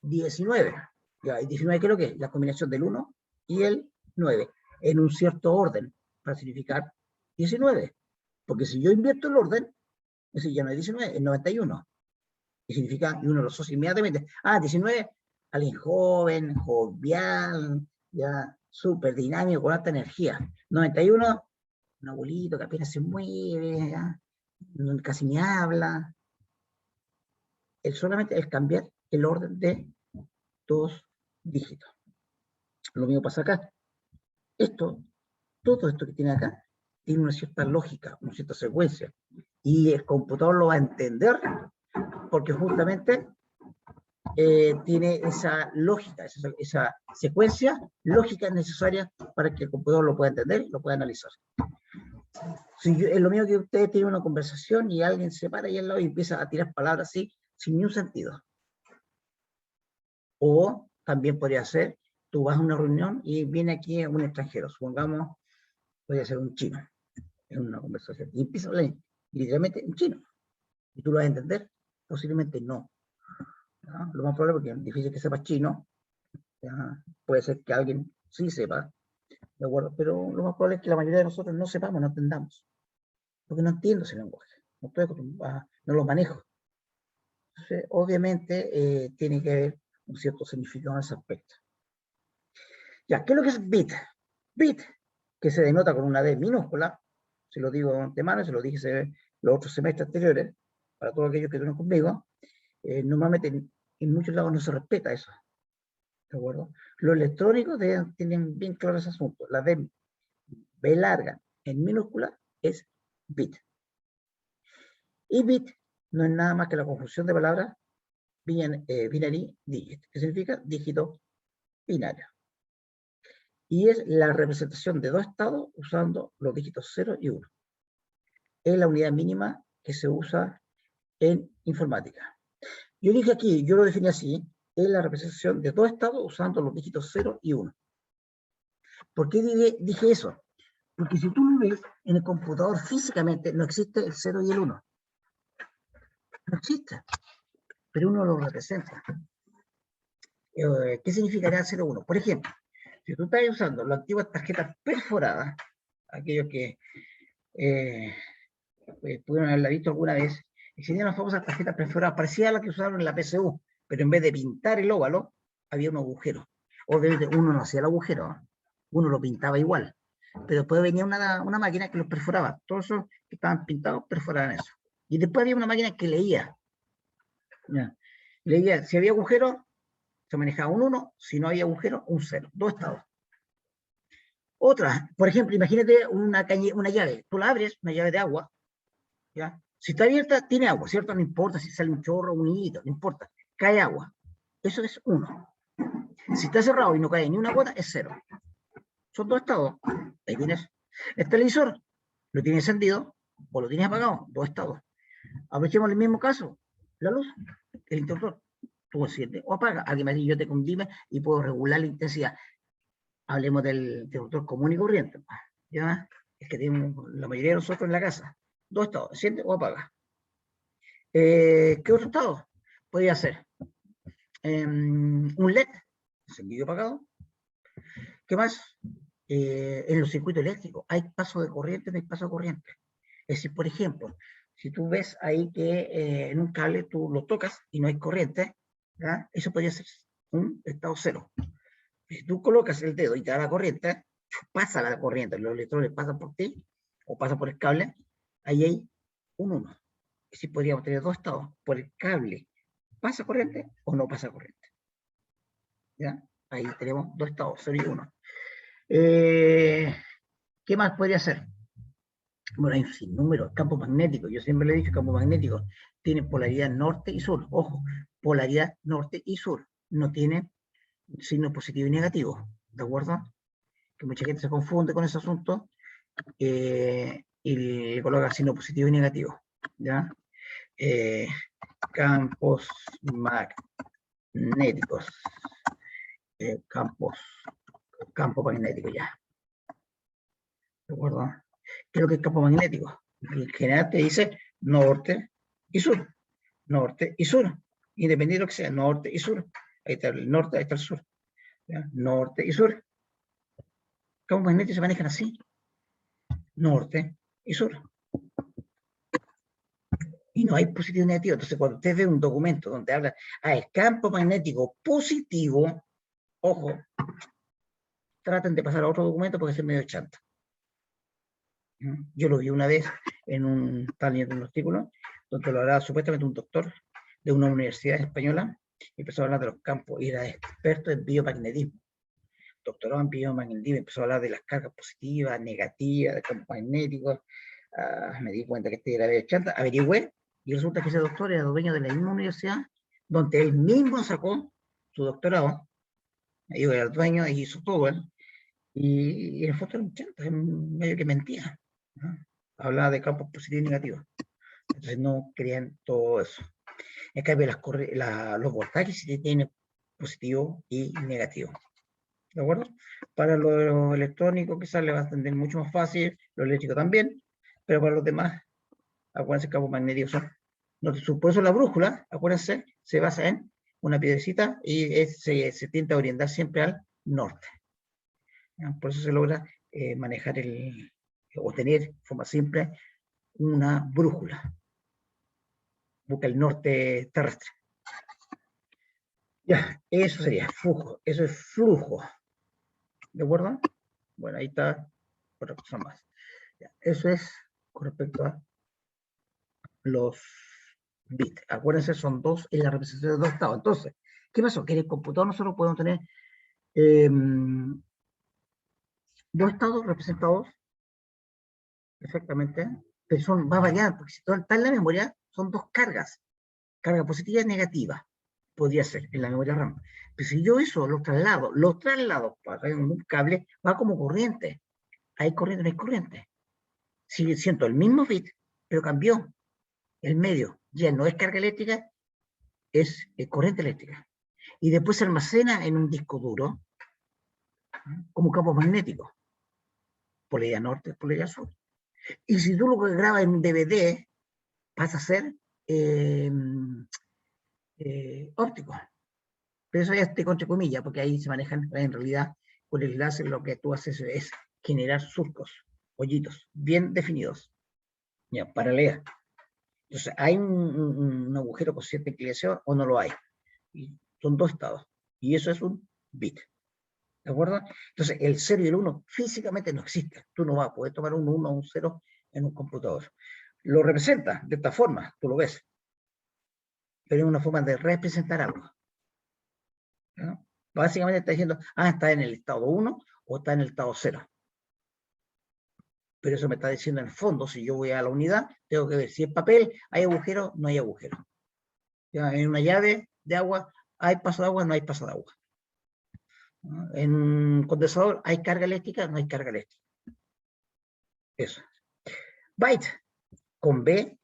19. Ya, ¿y 19 qué es lo que es? La combinación del 1 y el 9. En un cierto orden, para significar 19. Porque si yo invierto el orden, es decir, ya no es 19, es 91. Y significa, y uno lo asocia inmediatamente. 19, alguien joven, jovial, ya súper dinámico, con alta energía. 91, un abuelito que apenas se mueve, ¿ya? Casi ni habla. Solamente el cambiar el orden de 2 dígitos. Lo mismo pasa acá. Todo esto que tiene acá, tiene una cierta lógica, una cierta secuencia. Y el computador lo va a entender porque justamente tiene esa lógica, esa secuencia lógica necesaria para que el computador lo pueda entender y lo pueda analizar. Si es lo mismo que ustedes tienen una conversación y alguien se para ahí al lado y empieza a tirar palabras así, sin ningún sentido. O también podría ser, tú vas a una reunión y viene aquí un extranjero, supongamos, podría ser un chino, en una conversación, y empieza a hablar literalmente en chino. ¿Y tú lo vas a entender? Posiblemente no. ¿No? Lo más probable, porque es difícil que sepas chino, ¿ya? Puede ser que alguien sí sepa, ¿de acuerdo? Pero lo más probable es que la mayoría de nosotros no sepamos, no entendamos, porque no entiendo ese lenguaje, no lo manejo. Entonces, obviamente, tiene que haber un cierto significado en ese aspecto. Ya, ¿qué es lo que es bit? Bit, que se denota con una D minúscula, se lo digo de antemano, se lo dije los otros semestres anteriores, para todos aquellos que estuvieron conmigo, normalmente en muchos lados no se respeta eso. ¿De acuerdo? Los electrónicos tienen bien claro ese asunto. La B larga en minúscula es bit. Y bit no es nada más que la conjunción de palabras binary digit, que significa dígito binario. Y es la representación de dos estados usando los dígitos 0 y 1. Es la unidad mínima que se usa en informática. Yo dije aquí, yo lo definí así, es la representación de dos estados usando los dígitos 0 y 1. ¿Por qué dije eso? Porque si tú lo ves en el computador físicamente, no existe el 0 y el 1. No existe. Pero uno lo representa. ¿Qué significaría el 0 y 1? Por ejemplo, si tú estás usando las antiguas tarjetas perforadas, aquellos que pudieron haberla visto alguna vez, existían las famosas tarjetas perforadas, parecidas a las que usaron en la PSU, pero en vez de pintar el óvalo, había un agujero. Obviamente uno no hacía el agujero, uno lo pintaba igual. Pero después venía una máquina que los perforaba. Todos esos que estaban pintados perforaban eso. Y después había una máquina que leía. ¿Ya? Leía, si había agujero, se manejaba un 1, si no había agujero, un 0. Dos estados. Otra, por ejemplo, imagínate una llave. Tú la abres, una llave de agua. ¿Ya? Si está abierta, tiene agua, ¿cierto? No importa si sale un chorro o un hilito, no importa. Cae agua. Eso es 1. Si está cerrado y no cae ni una gota, es 0. Son dos estados. Ahí tienes. El televisor lo tienes encendido o lo tienes apagado. Dos estados. Aprovechemos el mismo caso. La luz, el interruptor, tú enciendes o apaga. Alguien me dice, yo tengo un dimmer y puedo regular la intensidad. Hablemos del interruptor común y corriente, ¿ya? Es que tenemos la mayoría de nosotros en la casa. Dos estados, enciende o apaga. ¿Qué otro estado podría ser? Un LED, encendido y apagado. ¿Qué más? En los circuitos eléctricos hay paso de corriente, no hay paso de corriente. Es decir, por ejemplo, si tú ves ahí que en un cable tú lo tocas y no hay corriente, ¿ya? Eso podría ser un estado cero. Si tú colocas el dedo y te da la corriente, pasa la corriente, los electrones pasan por ti o pasan por el cable, ahí hay un 1. Es decir, podríamos tener dos estados. Por el cable, ¿pasa corriente o no pasa corriente? ¿Ya? Ahí tenemos dos estados, 0 y 1. ¿Qué más podría ser? Bueno, hay un sinnúmero, campo magnético. Yo siempre le he dicho, campo magnético tiene polaridad norte y sur. Ojo, polaridad norte y sur. No tiene signo positivo y negativo. ¿De acuerdo? Que mucha gente se confunde con ese asunto y le coloca signo positivo y negativo. ¿Ya? Campos magnéticos. Campo magnético, ya. ¿De acuerdo? ¿Qué es lo que es campo magnético? En general te dice norte y sur. Norte y sur. Independiente de lo que sea, norte y sur. Ahí está el norte, ahí está el sur. ¿Ya? Norte y sur. Campos magnéticos se manejan así. Norte y sur. Y no hay positivo y negativo. Entonces, cuando usted ve un documento donde habla, el campo magnético positivo, ojo, traten de pasar a otro documento porque es medio chanta. Yo lo vi una vez en un artículo donde lo hablaba supuestamente un doctor de una universidad española y empezó a hablar de los campos y era experto en biomagnetismo. Doctorado en biomagnetismo, empezó a hablar de las cargas positivas, negativas, de campos magnéticos. Me di cuenta que este era medio chanta, averigüé y resulta que ese doctor era dueño de la misma universidad donde él mismo sacó su doctorado. Yo era el dueño y hizo todo él. Y en el fondo era un chanta, es medio que mentía. ¿No? Hablaba de campos positivos y negativos. Entonces no creían todo eso. En cambio, los voltajes sí tienen positivo y negativo. ¿De acuerdo? Para lo electrónico quizás le va a entender mucho más fácil, lo eléctrico también, pero para los demás, acuérdense que campos magnéticos son. Por eso la brújula, acuérdense, se basa en una piedrecita y se tiende a orientar siempre al norte. Por eso se logra manejar o tener de forma simple una brújula. Busca el norte terrestre. Ya, eso sería flujo. Eso es flujo. ¿De acuerdo? Bueno, ahí está otra cosa más. Ya, eso es con respecto a los bits. Acuérdense, son dos en la representación de dos estados. Entonces, ¿qué pasó? Que en el computador nosotros podemos tener dos estados representados perfectamente, pero va a variar, porque si está en la memoria, son dos cargas, carga positiva y negativa, podría ser en la memoria RAM. Pero si yo eso los traslado para un cable, va como corriente. Hay corriente, no hay corriente. Si siento el mismo bit, pero cambió el medio, ya no es carga eléctrica, es corriente eléctrica. Y después se almacena en un disco duro, como campo magnético, polaridad norte, polaridad sur. Y si tú lo grabas en un DVD, pasa a ser óptico. Pero eso ya es entre comillas, porque ahí se manejan en realidad con el láser. Lo que tú haces es generar surcos, hoyitos, bien definidos, ya, para leer. Entonces, ¿hay un agujero con cierta inclinación o no lo hay? Y son dos estados. Y eso es un bit. ¿De acuerdo? Entonces, el 0 y el 1 físicamente no existen. Tú no vas a poder tomar un 1 o un 0 en un computador. Lo representa de esta forma, tú lo ves. Pero es una forma de representar algo. ¿No? Básicamente está diciendo, está en el estado 1 o está en el estado 0. Pero eso me está diciendo en el fondo, si yo voy a la unidad, tengo que ver si es papel, hay agujero, no hay agujero. ¿Ya? En una llave de agua, hay paso de agua, no hay paso de agua. ¿No? En un condensador, hay carga eléctrica, no hay carga eléctrica. Eso. Byte, con B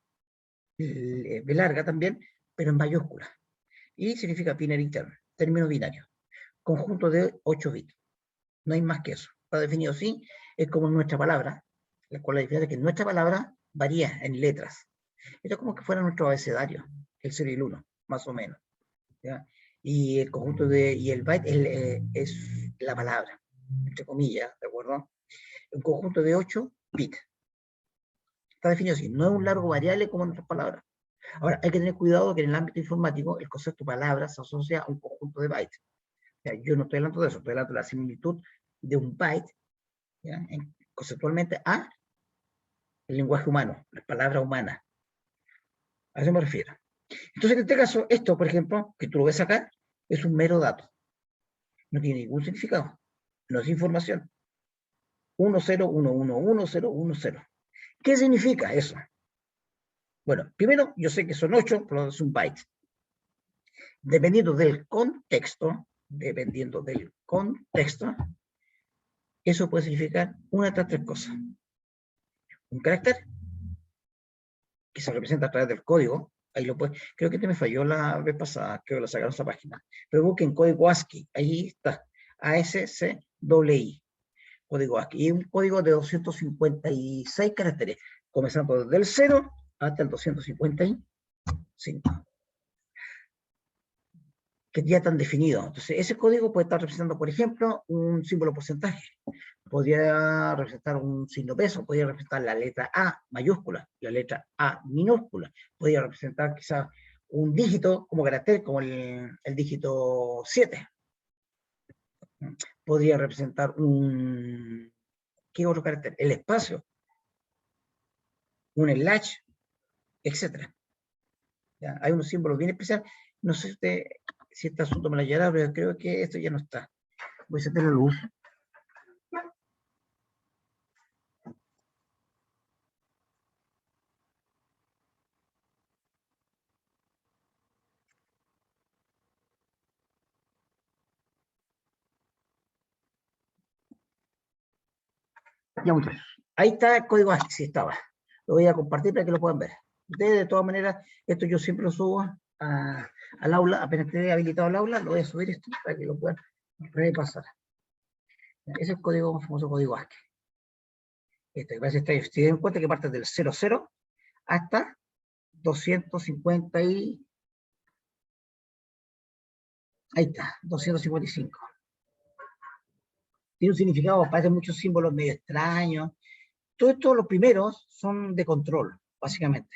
larga también, pero en mayúsculas. Y significa binary term, término binario. Conjunto de 8 bits. No hay más que eso. Está definido así, es como nuestra palabra, con la diferencia que nuestra palabra varía en letras. Esto es como que fuera nuestro abecedario, el 0 y el 1, más o menos. ¿Ya? Y el conjunto y el byte es la palabra, entre comillas, ¿de acuerdo? Un conjunto de 8 bits. Está definido así, no es un largo variable como en otras palabras. Ahora, hay que tener cuidado que en el ámbito informático el concepto palabra se asocia a un conjunto de bytes. O sea, yo no estoy hablando de eso, estoy hablando de la similitud de un byte, ¿ya? Conceptualmente, a el lenguaje humano, las palabras humanas. A eso me refiero. Entonces, en este caso, esto, por ejemplo, que tú lo ves acá, es un mero dato. No tiene ningún significado. No es información. 1, 0, 1, 1, 1, 0, 1, 0. ¿Qué significa eso? Bueno, primero, yo sé que son 8, pero es un byte. Dependiendo del contexto, eso puede significar una de estas tres cosas. Un carácter, que se representa a través del código, ahí lo puede, creo que me falló la vez pasada, creo que lo sacaron esa página, pero busquen código ASCII, ahí está, ASCII, código ASCII, y un código de 256 caracteres, comenzando desde el 0 hasta el 255, que ya están definidos. Entonces, ese código puede estar representando, por ejemplo, un símbolo porcentaje, podría representar un signo peso, podría representar la letra A mayúscula, la letra A minúscula, podría representar quizás un dígito como carácter, como el dígito 7. Podría representar un... ¿Qué otro carácter? El espacio, un slash, etc. ¿Ya? Hay unos símbolos bien especiales. No sé si este asunto me lo llevará, pero creo que esto ya no está. Voy a encender la luz. Ya, muchachos. Ahí está el código ASCII, sí estaba. Lo voy a compartir para que lo puedan ver. Ustedes, de todas maneras, esto yo siempre lo subo al aula, apenas esté habilitado el aula, lo voy a subir esto para que lo puedan repasar. Ese es el código, famoso código ASCII. Este, si se den cuenta que parte del 00 hasta 250 y... Ahí está, 255. Tiene un significado, aparecen muchos símbolos medio extraños. Todo esto, los primeros, son de control, básicamente.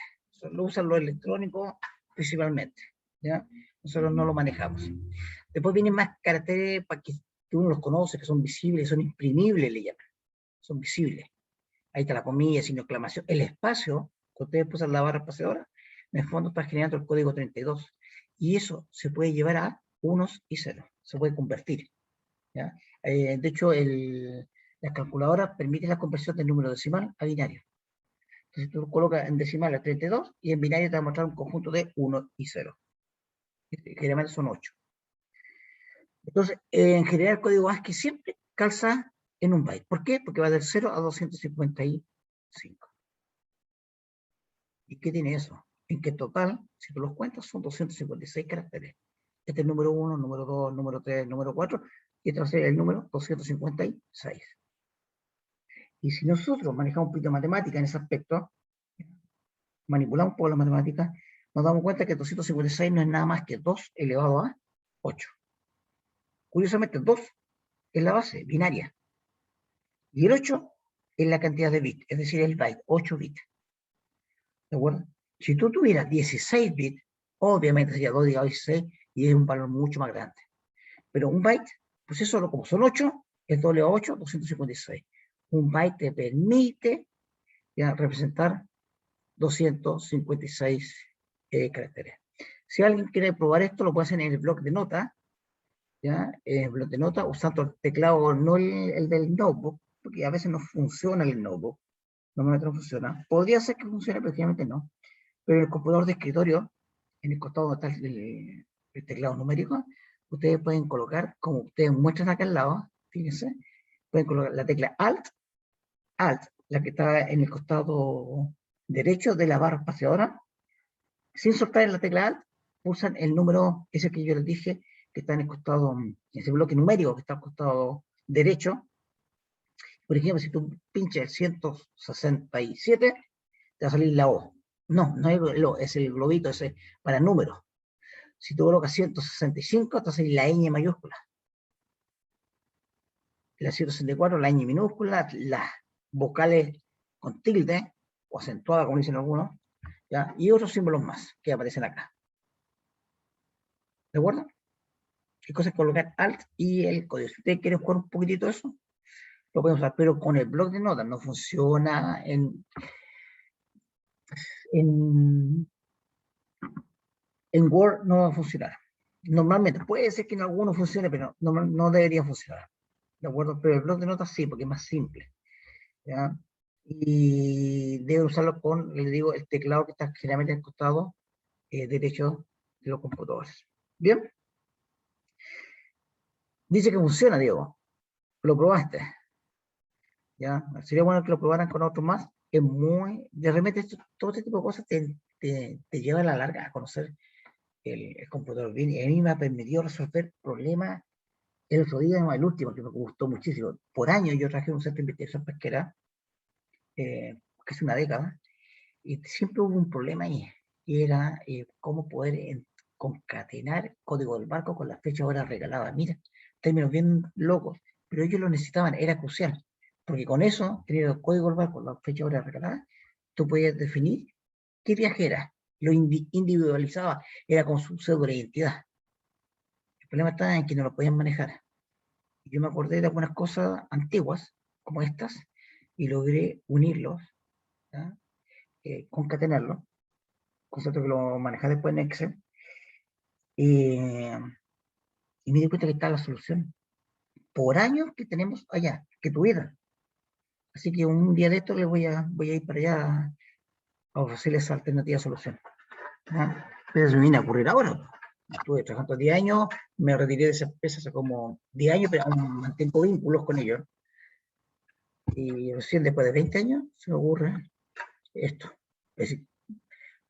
Lo usan los electrónicos principalmente, ¿ya? Nosotros no lo manejamos. Después vienen más caracteres para que uno los conoce, que son visibles, son imprimibles, le llaman. Son visibles. Ahí está la comilla, signo de exclamación. El espacio, que ustedes pusan la barra espaciadora, en el fondo está generando el código 32. Y eso se puede llevar a unos y ceros. Se puede convertir, ¿ya? De hecho, las calculadoras permiten la conversión del número decimal a binario. Entonces tú colocas en decimal a 32 y en binario te va a mostrar un conjunto de 1 y 0. Generalmente son 8. Entonces, en general el código ASCII siempre calza en un byte. ¿Por qué? Porque va del 0 a 255. ¿Y qué tiene eso? En que en total, si tú los cuentas, son 256 caracteres. Este es el número 1, número 2, número 3, número 4, y este va a ser el número 256. Y si nosotros manejamos un poquito de matemática en ese aspecto, manipulamos un poco la matemática, nos damos cuenta que 256 no es nada más que 2 elevado a 8. Curiosamente, 2 es la base binaria. Y el 8 es la cantidad de bits, es decir, el byte, 8 bits. ¿De acuerdo? Si tú tuvieras 16 bits, obviamente sería 2 elevado a 16 y es un valor mucho más grande. Pero un byte, pues eso, como son 8, es 2 elevado a 8, 256. Un byte te permite ya representar 256 caracteres. Si alguien quiere probar esto, lo puede hacer en el bloc de notas, ¿ya? En el bloc de notas, usando el teclado, no el del notebook, porque a veces no funciona el notebook, normalmente no funciona. Podría ser que funcione, pero finalmente no. Pero en el computador de escritorio, en el costado donde está el teclado numérico, ustedes pueden colocar, como ustedes muestran acá al lado, fíjense, pueden colocar la tecla Alt, la que está en el costado derecho de la barra espaciadora, sin soltar en la tecla Alt, pulsan el número ese que yo les dije, que está en el costado, ese bloque numérico que está al costado derecho. Por ejemplo, si tú pinchas el 167, te va a salir la O. No, no es el O, es el globito ese para números. Si tú colocas 165, te va a salir la ñ mayúscula. La 164, la ñ minúscula, las vocales con tilde, o acentuada, como dicen algunos, ¿ya? Y otros símbolos más que aparecen acá. ¿De acuerdo? Hay cosas que colocar Alt y el código. Si ustedes quieren jugar un poquitito de eso, lo pueden usar, pero con el bloc de notas no funciona en Word, no va a funcionar. Normalmente, puede ser que en algunos funcione, pero no debería funcionar. ¿De acuerdo? Pero el bloc de notas sí, porque es más simple. ¿Ya? Y deben usarlo con, les digo, el teclado que está generalmente al costado derecho de los computadores. ¿Bien? Dice que funciona, Diego. Lo probaste. ¿Ya? Sería bueno que lo probaran con otros más. Es muy, de repente todo este tipo de cosas te lleva a la larga a conocer el computador bien. Y a mí me ha permitido resolver problemas. El otro día, el último, que me gustó muchísimo. Por años yo trabajé en un centro de investigación pesquera, casi una década, y siempre hubo un problema ahí, que era cómo poder concatenar código del barco con las fechas horas regaladas. Mira, términos bien locos, pero ellos lo necesitaban, era crucial, porque con eso, teniendo el código del barco, las fechas horas regaladas, tú podías definir qué viaje era, lo individualizaba, era con su cédula de identidad. El problema estaba en que no lo podían manejar. Yo me acordé de algunas cosas antiguas, como estas, y logré unirlos, concatenarlos, concepto que lo manejé después en Excel, y me di cuenta que está la solución. Por años que tenemos allá, que tuvieran. Así que un día de esto le voy a ir para allá a ofrecerles esa alternativa de solución. ¿Ya? Pero se me viene a ocurrir ahora. Estuve trabajando 10 años, me retiré de esa empresa hace como 10 años, pero aún mantengo vínculos con ellos. Y recién después de 20 años se me ocurre esto. Es decir,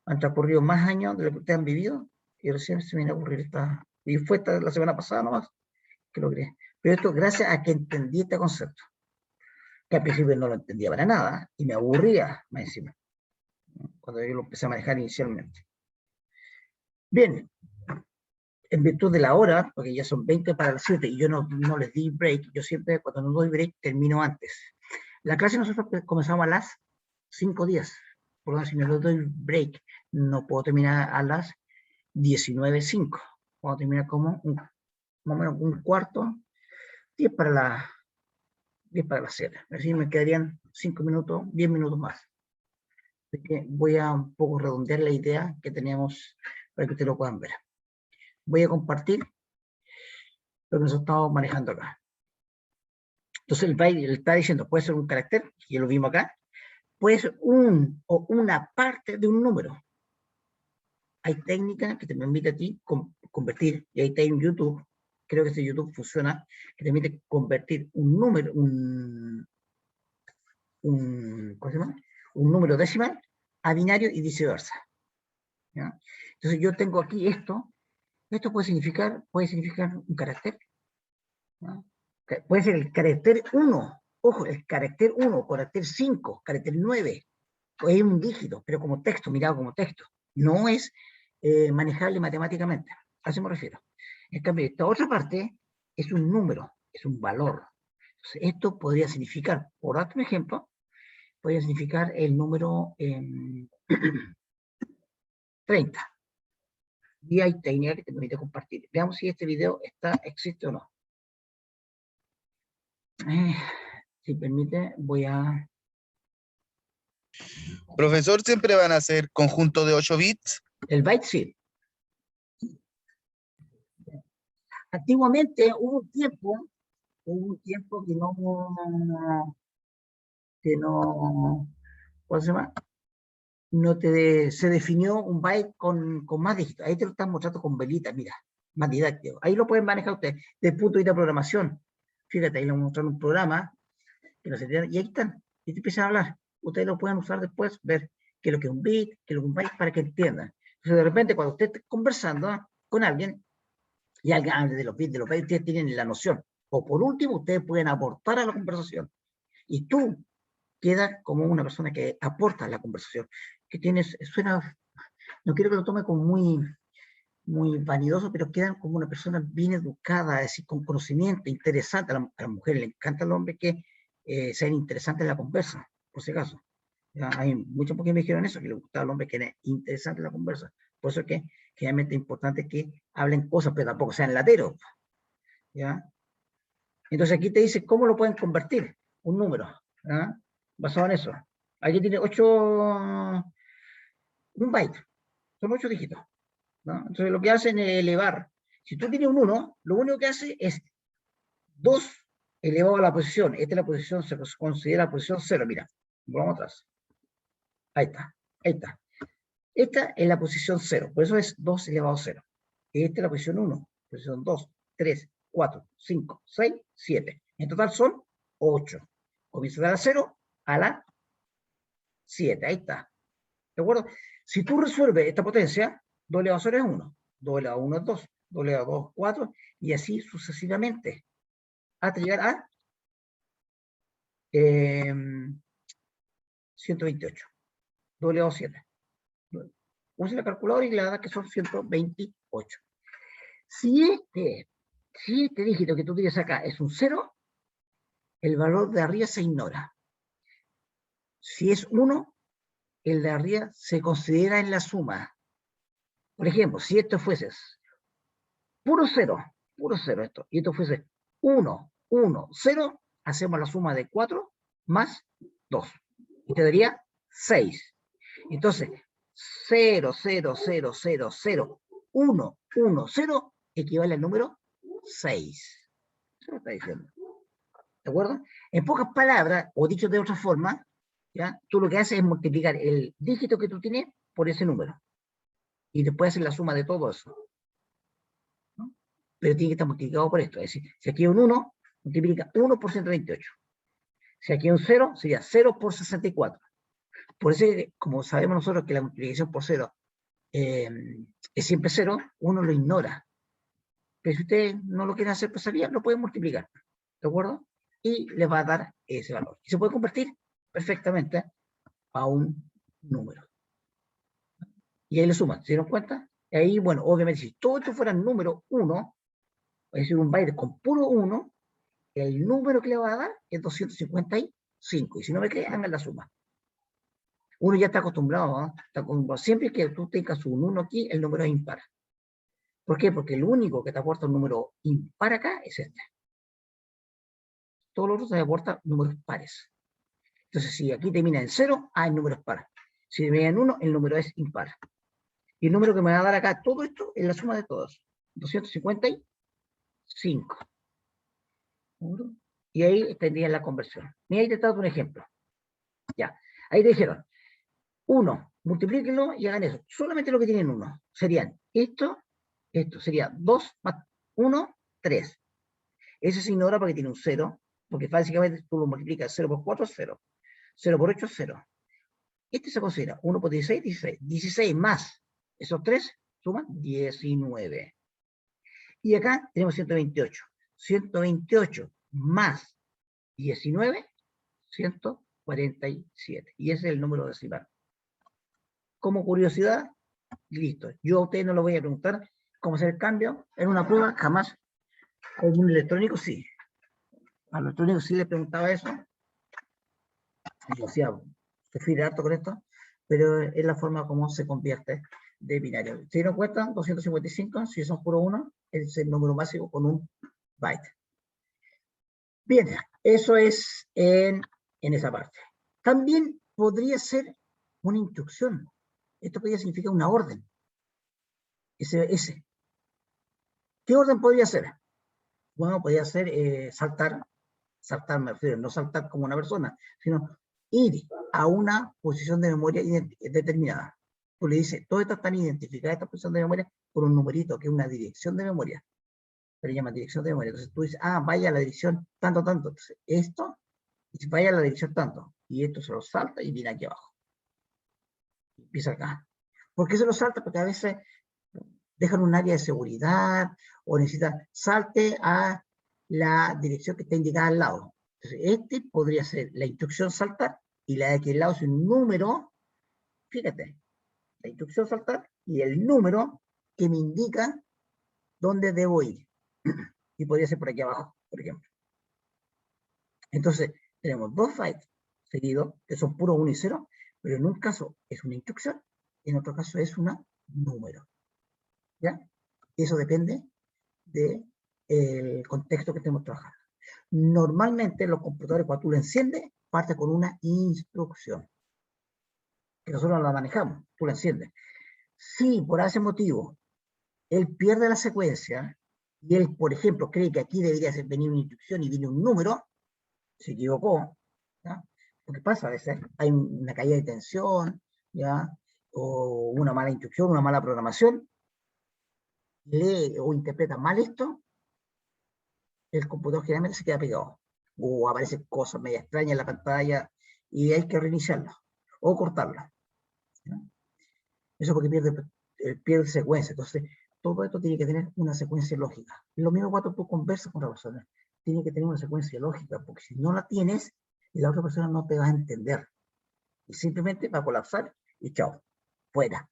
han transcurrido más años de lo que ustedes han vivido y recién se me viene a ocurrir esta. Y fue esta, la semana pasada nomás que lo creé. Pero esto gracias a que entendí este concepto, que al principio no lo entendía para nada y me aburría más encima, cuando yo lo empecé a manejar inicialmente. Bien, en virtud de la hora, porque ya son 20 para las 7 y yo no les di break, yo siempre cuando no doy break termino antes. La clase nosotros comenzamos a las 5:10, por lo tanto si no les doy break no puedo terminar a las 19:05, puedo terminar como más o menos un cuarto, 10 para las 7, así me quedarían 5 minutos, 10 minutos más. Así que voy a un poco redondear la idea que teníamos para que ustedes lo puedan ver. Voy a compartir lo que nosotros estamos manejando acá. Entonces el byte está diciendo, puede ser un carácter, que ya lo vimos acá, puede ser o una parte de un número. Hay técnicas que te permiten a ti convertir, y ahí está en YouTube, creo que este YouTube funciona, que te permite convertir un número, ¿cómo se llama? Un número decimal a binario y viceversa. ¿Ya? Entonces yo tengo aquí esto puede significar un carácter, ¿no? Puede ser el carácter 1, ojo, el carácter 1, carácter 5, carácter 9, o es un dígito, pero como texto, mirado como texto, no es manejable matemáticamente, a eso me refiero. En cambio, esta otra parte es un número, es un valor. Entonces, esto podría significar, por darte un ejemplo, podría significar el número 30. Y hay técnicas que te permite compartir. Veamos si este video existe o no. Si permite, voy a... Profesor, ¿siempre van a ser conjunto de 8 bits? El byte sí. Antiguamente hubo un tiempo que no, ¿cómo se llama? Se definió un byte con más dígitos. Ahí te lo están mostrando con velitas, mira, más didáctico. Ahí lo pueden manejar ustedes, desde el punto de vista de programación. Fíjate, ahí le mostraron un programa, y ahí están, y te empiezan a hablar. Ustedes lo pueden usar después, ver qué es lo que es un bit, qué es lo que es un byte, para que entiendan. Entonces, Entonces, de repente, cuando usted esté conversando con alguien, y alguien hable de los bits, ustedes tienen la noción. O por último, ustedes pueden aportar a la conversación. Y tú quedas como una persona que aporta a la conversación. Que tienes, suena, no quiero que lo tome como muy vanidoso, pero quedan como una persona bien educada, es decir, con conocimiento, interesante. A la mujer le encanta al hombre que sean interesantes en la conversa, por si acaso. Ya, hay muchas mujeres que me dijeron eso, que le gustaba al hombre que era interesante en la conversa. Por eso es que generalmente es importante que hablen cosas, pero tampoco sean lateros. ¿Ya? Entonces aquí te dice cómo lo pueden convertir, un número, ¿ya? Basado en eso. Aquí tiene 8, un byte, son 8 dígitos, ¿no? Entonces lo que hacen es elevar. Si tú tienes un 1, lo único que hace es 2 elevado a la posición. Esta es la posición, se considera la posición 0, mira, vamos atrás. Ahí está, ahí está. Esta es la posición 0, por eso es 2 elevado a 0. Esta es la posición 1, posición 2, 3, 4, 5, 6, 7. En total son 8. Comienza de la 0 a la 7, ahí está. ¿De acuerdo? Si tú resuelves esta potencia, 2 elevado a 0 es 1, 2 elevado a 1 es 2, 2 elevado a 2 es 4, y así sucesivamente, hasta llegar a 128, 2 elevado a 7. Use la calculadora y le da que son 128. Si este dígito que tú tienes acá es un 0, el valor de arriba se ignora. Si es 1, el de arriba se considera en la suma. Por ejemplo, si esto fuese puro 0 esto, y esto fuese 1, 1, 0, hacemos la suma de 4 más 2. Y te daría 6. Entonces, 0, 0, 0, 0, 0, 1, 1, 0 equivale al número 6. Eso lo está diciendo. ¿De acuerdo? En pocas palabras, o dicho de otra forma, ¿ya? Tú lo que haces es multiplicar el dígito que tú tienes por ese número. Y después haces la suma de todo eso, ¿no? Pero tiene que estar multiplicado por esto. Es decir, si aquí hay un 1, multiplica 1 por 128. Si aquí hay un 0, sería 0 por 64. Por eso, como sabemos nosotros que la multiplicación por 0 es siempre 0, uno lo ignora. Pero si usted no lo quiere hacer, pues sabía, lo puede multiplicar. ¿De acuerdo? Y le va a dar ese valor. Y se puede convertir perfectamente a un número. Y ahí le suman, ¿se dieron cuenta? Y ahí, bueno, obviamente, si todo esto fuera número 1, es decir, un byte con puro 1, el número que le va a dar es 255. Y si no me cree, hagan la suma. Uno ya está acostumbrado, ¿eh? Está acostumbrado. Siempre que tú tengas un 1 aquí, el número es impar. ¿Por qué? Porque el único que te aporta un número impar acá es este. Todos los otros te aportan números pares. Entonces, si aquí termina en 0, el número es par. Si termina en 1, el número es impar. Y el número que me va a dar acá, todo esto, es la suma de todos. 255. Y ahí tendrían la conversión. Y ahí te he dado un ejemplo. Ya. Ahí te dijeron, 1, multiplíquenlo y hagan eso. Solamente lo que tienen 1. Serían esto sería 2 más 1, 3. Ese se ignora porque tiene un 0, porque básicamente tú lo multiplicas 0 por 4, 0. 0 por 8, 0. Este se considera 1 por 16, 16. 16 más esos 3 suman 19. Y acá tenemos 128. 128 más 19, 147. Y ese es el número decimal. Como curiosidad, listo. Yo a ustedes no les voy a preguntar cómo hacer el cambio en una prueba, jamás. Con un electrónico sí. Al electrónico sí le preguntaba eso. Yo hacía sufrir harto con esto, pero es la forma como se convierte de binario. Si no cuesta 255, si son puro 1, es el número máximo con un byte. Bien, eso es en esa parte. También podría ser una instrucción. Esto podría significar una orden. Ese. ¿Qué orden podría ser? Bueno, podría ser saltar me refiero, no saltar como una persona, sino ir a una posición de memoria determinada. Tú le dices, todas estas están identificadas, esta posición de memoria, por un numerito, que es una dirección de memoria. Se le llama dirección de memoria. Entonces tú dices, vaya a la dirección tanto, tanto. Entonces esto, y vaya a la dirección tanto. Y esto se lo salta y viene aquí abajo. Empieza acá. ¿Por qué se lo salta? Porque a veces dejan un área de seguridad o necesitan salte a la dirección que está indicada al lado. Entonces, este podría ser la instrucción saltar y la de aquel lado es un número, fíjate, la instrucción saltar y el número que me indica dónde debo ir. Y podría ser por aquí abajo, por ejemplo. Entonces, tenemos dos bytes seguidos, que son puros 1 y 0, pero en un caso es una instrucción, y en otro caso es un número. ¿Ya? Eso depende del contexto que estemos trabajando. Normalmente los computadores, cuando tú lo enciendes, parte con una instrucción, que nosotros no la manejamos, tú la enciendes. Si por ese motivo él pierde la secuencia, y él, por ejemplo, cree que aquí debería venir una instrucción y viene un número, se equivocó, ¿ya? Porque pasa a veces, hay una caída de tensión, ¿ya? O una mala instrucción, una mala programación, lee o interpreta mal esto, el computador generalmente se queda pegado, o aparecen cosas medio extrañas en la pantalla, y hay que reiniciarla, o cortarla, ¿ya? Eso porque pierde secuencia. Entonces, todo esto tiene que tener una secuencia lógica. Lo mismo cuando tú conversas con la persona, tiene que tener una secuencia lógica, porque si no la tienes, la otra persona no te va a entender. Y simplemente va a colapsar y chao, fuera.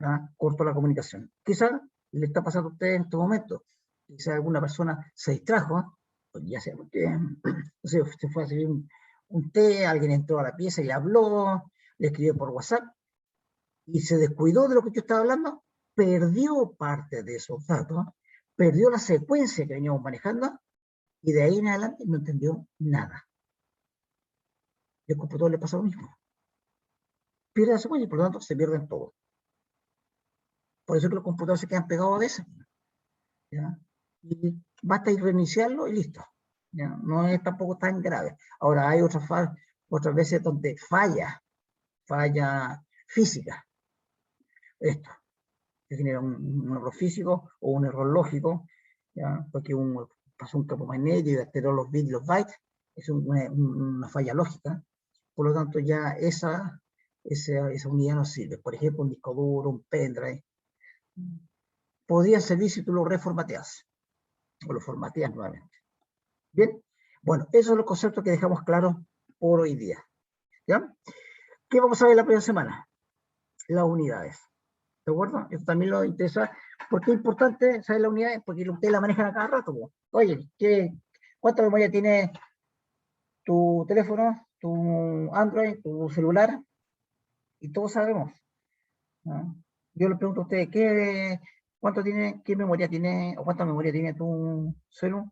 ¿Ah? Corto la comunicación. Quizás le está pasando a usted en este momento. Quizás alguna persona se distrajo, pues ya sea porque no sé, se fue a servir un té, alguien entró a la pieza y le habló, le escribió por WhatsApp, y se descuidó de lo que yo estaba hablando, perdió parte de esos datos, perdió la secuencia que veníamos manejando, y de ahí en adelante no entendió nada. Y al computador le pasa lo mismo. Pierde la secuencia y por lo tanto se pierden todo. Por eso que los computadores se quedan pegados a veces, ¿ya? Y basta ir reiniciarlo y listo, ¿ya? No es tampoco tan grave. Ahora hay otras veces donde falla física. Esto, que genera un error físico o un error lógico, ¿ya? Porque pasó un campo magnético y alteró los bits y los bytes, es una falla lógica. Por lo tanto, ya esa unidad no sirve. Por ejemplo, un disco duro, un pendrive, podría servir si tú lo reformateas o lo formateas nuevamente. Bien, bueno, esos son los conceptos que dejamos claros por hoy día. ¿Ya? ¿Qué vamos a ver la próxima semana? Las unidades. ¿De acuerdo? Esto también lo interesa. ¿Por qué es importante saber las unidades? Porque ustedes la manejan a cada rato. Oye, ¿cuánta memoria tiene tu teléfono, tu Android, tu celular? Y todos sabemos, ¿no? Yo les pregunto a ustedes, qué memoria tiene, o cuánta memoria tiene tu celular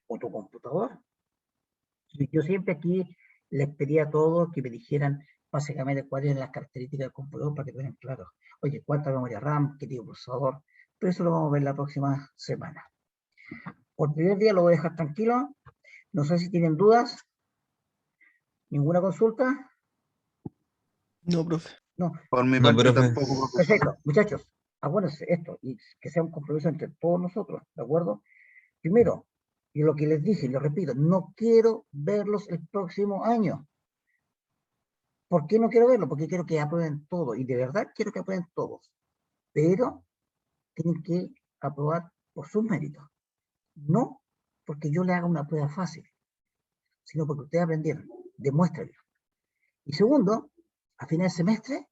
o tu computador? Yo siempre aquí les pedía a todos que me dijeran básicamente cuáles eran las características del computador para que tuvieran claro. Oye, cuánta memoria RAM, qué tipo de procesador, pero eso lo vamos a ver la próxima semana. Por el primer día lo voy a dejar tranquilo. No sé si tienen dudas. ¿Ninguna consulta? No, profe. No. Por mi No, parte profe. tampoco, profesor. Perfecto. Muchachos, acuérdense esto y que sea un compromiso entre todos nosotros, ¿de acuerdo? Primero, y lo que les dije, y lo repito, no quiero verlos el próximo año. ¿Por qué no quiero verlo? Porque quiero que aprueben todo, y de verdad quiero que aprueben todos, pero tienen que aprobar por sus méritos, no porque yo le haga una prueba fácil, sino porque ustedes aprendieron, demuéstrenlo. Y segundo, a final de semestre,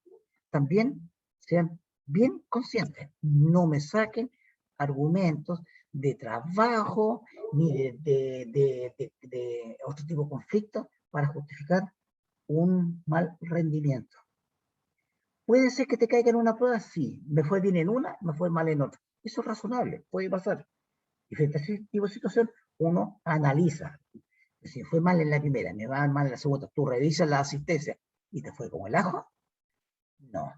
también sean bien conscientes, no me saquen argumentos de trabajo, ni de otro tipo de conflictos para justificar un mal rendimiento. ¿Puede ser que te caiga en una prueba? Sí. ¿Me fue bien en una? ¿Me fue mal en otra? Eso es razonable, puede pasar. Y frente a ese tipo de situación, uno analiza. Si fue mal en la primera, me va mal en la segunda, tú revisas la asistencia y te fue como el ajo, no.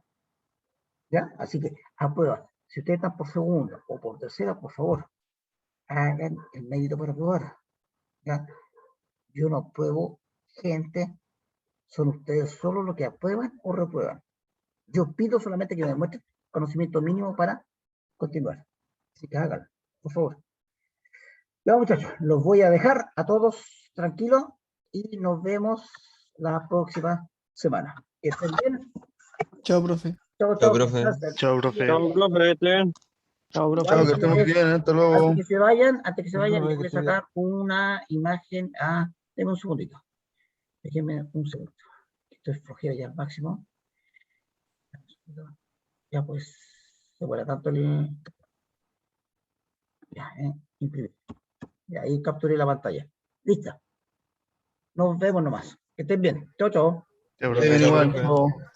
¿Ya? Así que aprueba. Si ustedes están por segunda o por tercera, por favor, hagan el mérito para aprobar. ¿Ya? Yo no apruebo gente, son ustedes solo los que aprueban o reprueban. Yo pido solamente que me demuestren conocimiento mínimo para continuar. Así que háganlo, por favor. Ya, muchachos, los voy a dejar a todos tranquilos y nos vemos la próxima semana. Que estén bien. Chao, profe. Chao, Chao, chao. profe. Gracias. Chao, profe. Chao, profe. Chao, bro. Chao, que estemos bien, hasta luego. Antes que se vayan, les profe, que voy a esté bien. sacar una imagen. Denme un segundito. Déjenme un segundo. Esto es flojera ya al máximo. Ya pues, se vuela tanto el... Ya, imprimir. Y ahí capturé la pantalla. Lista. Nos vemos nomás. Que estén bien. Chao, chao. Chao, Que profe. estén bien Chao, igual. profe. Chao.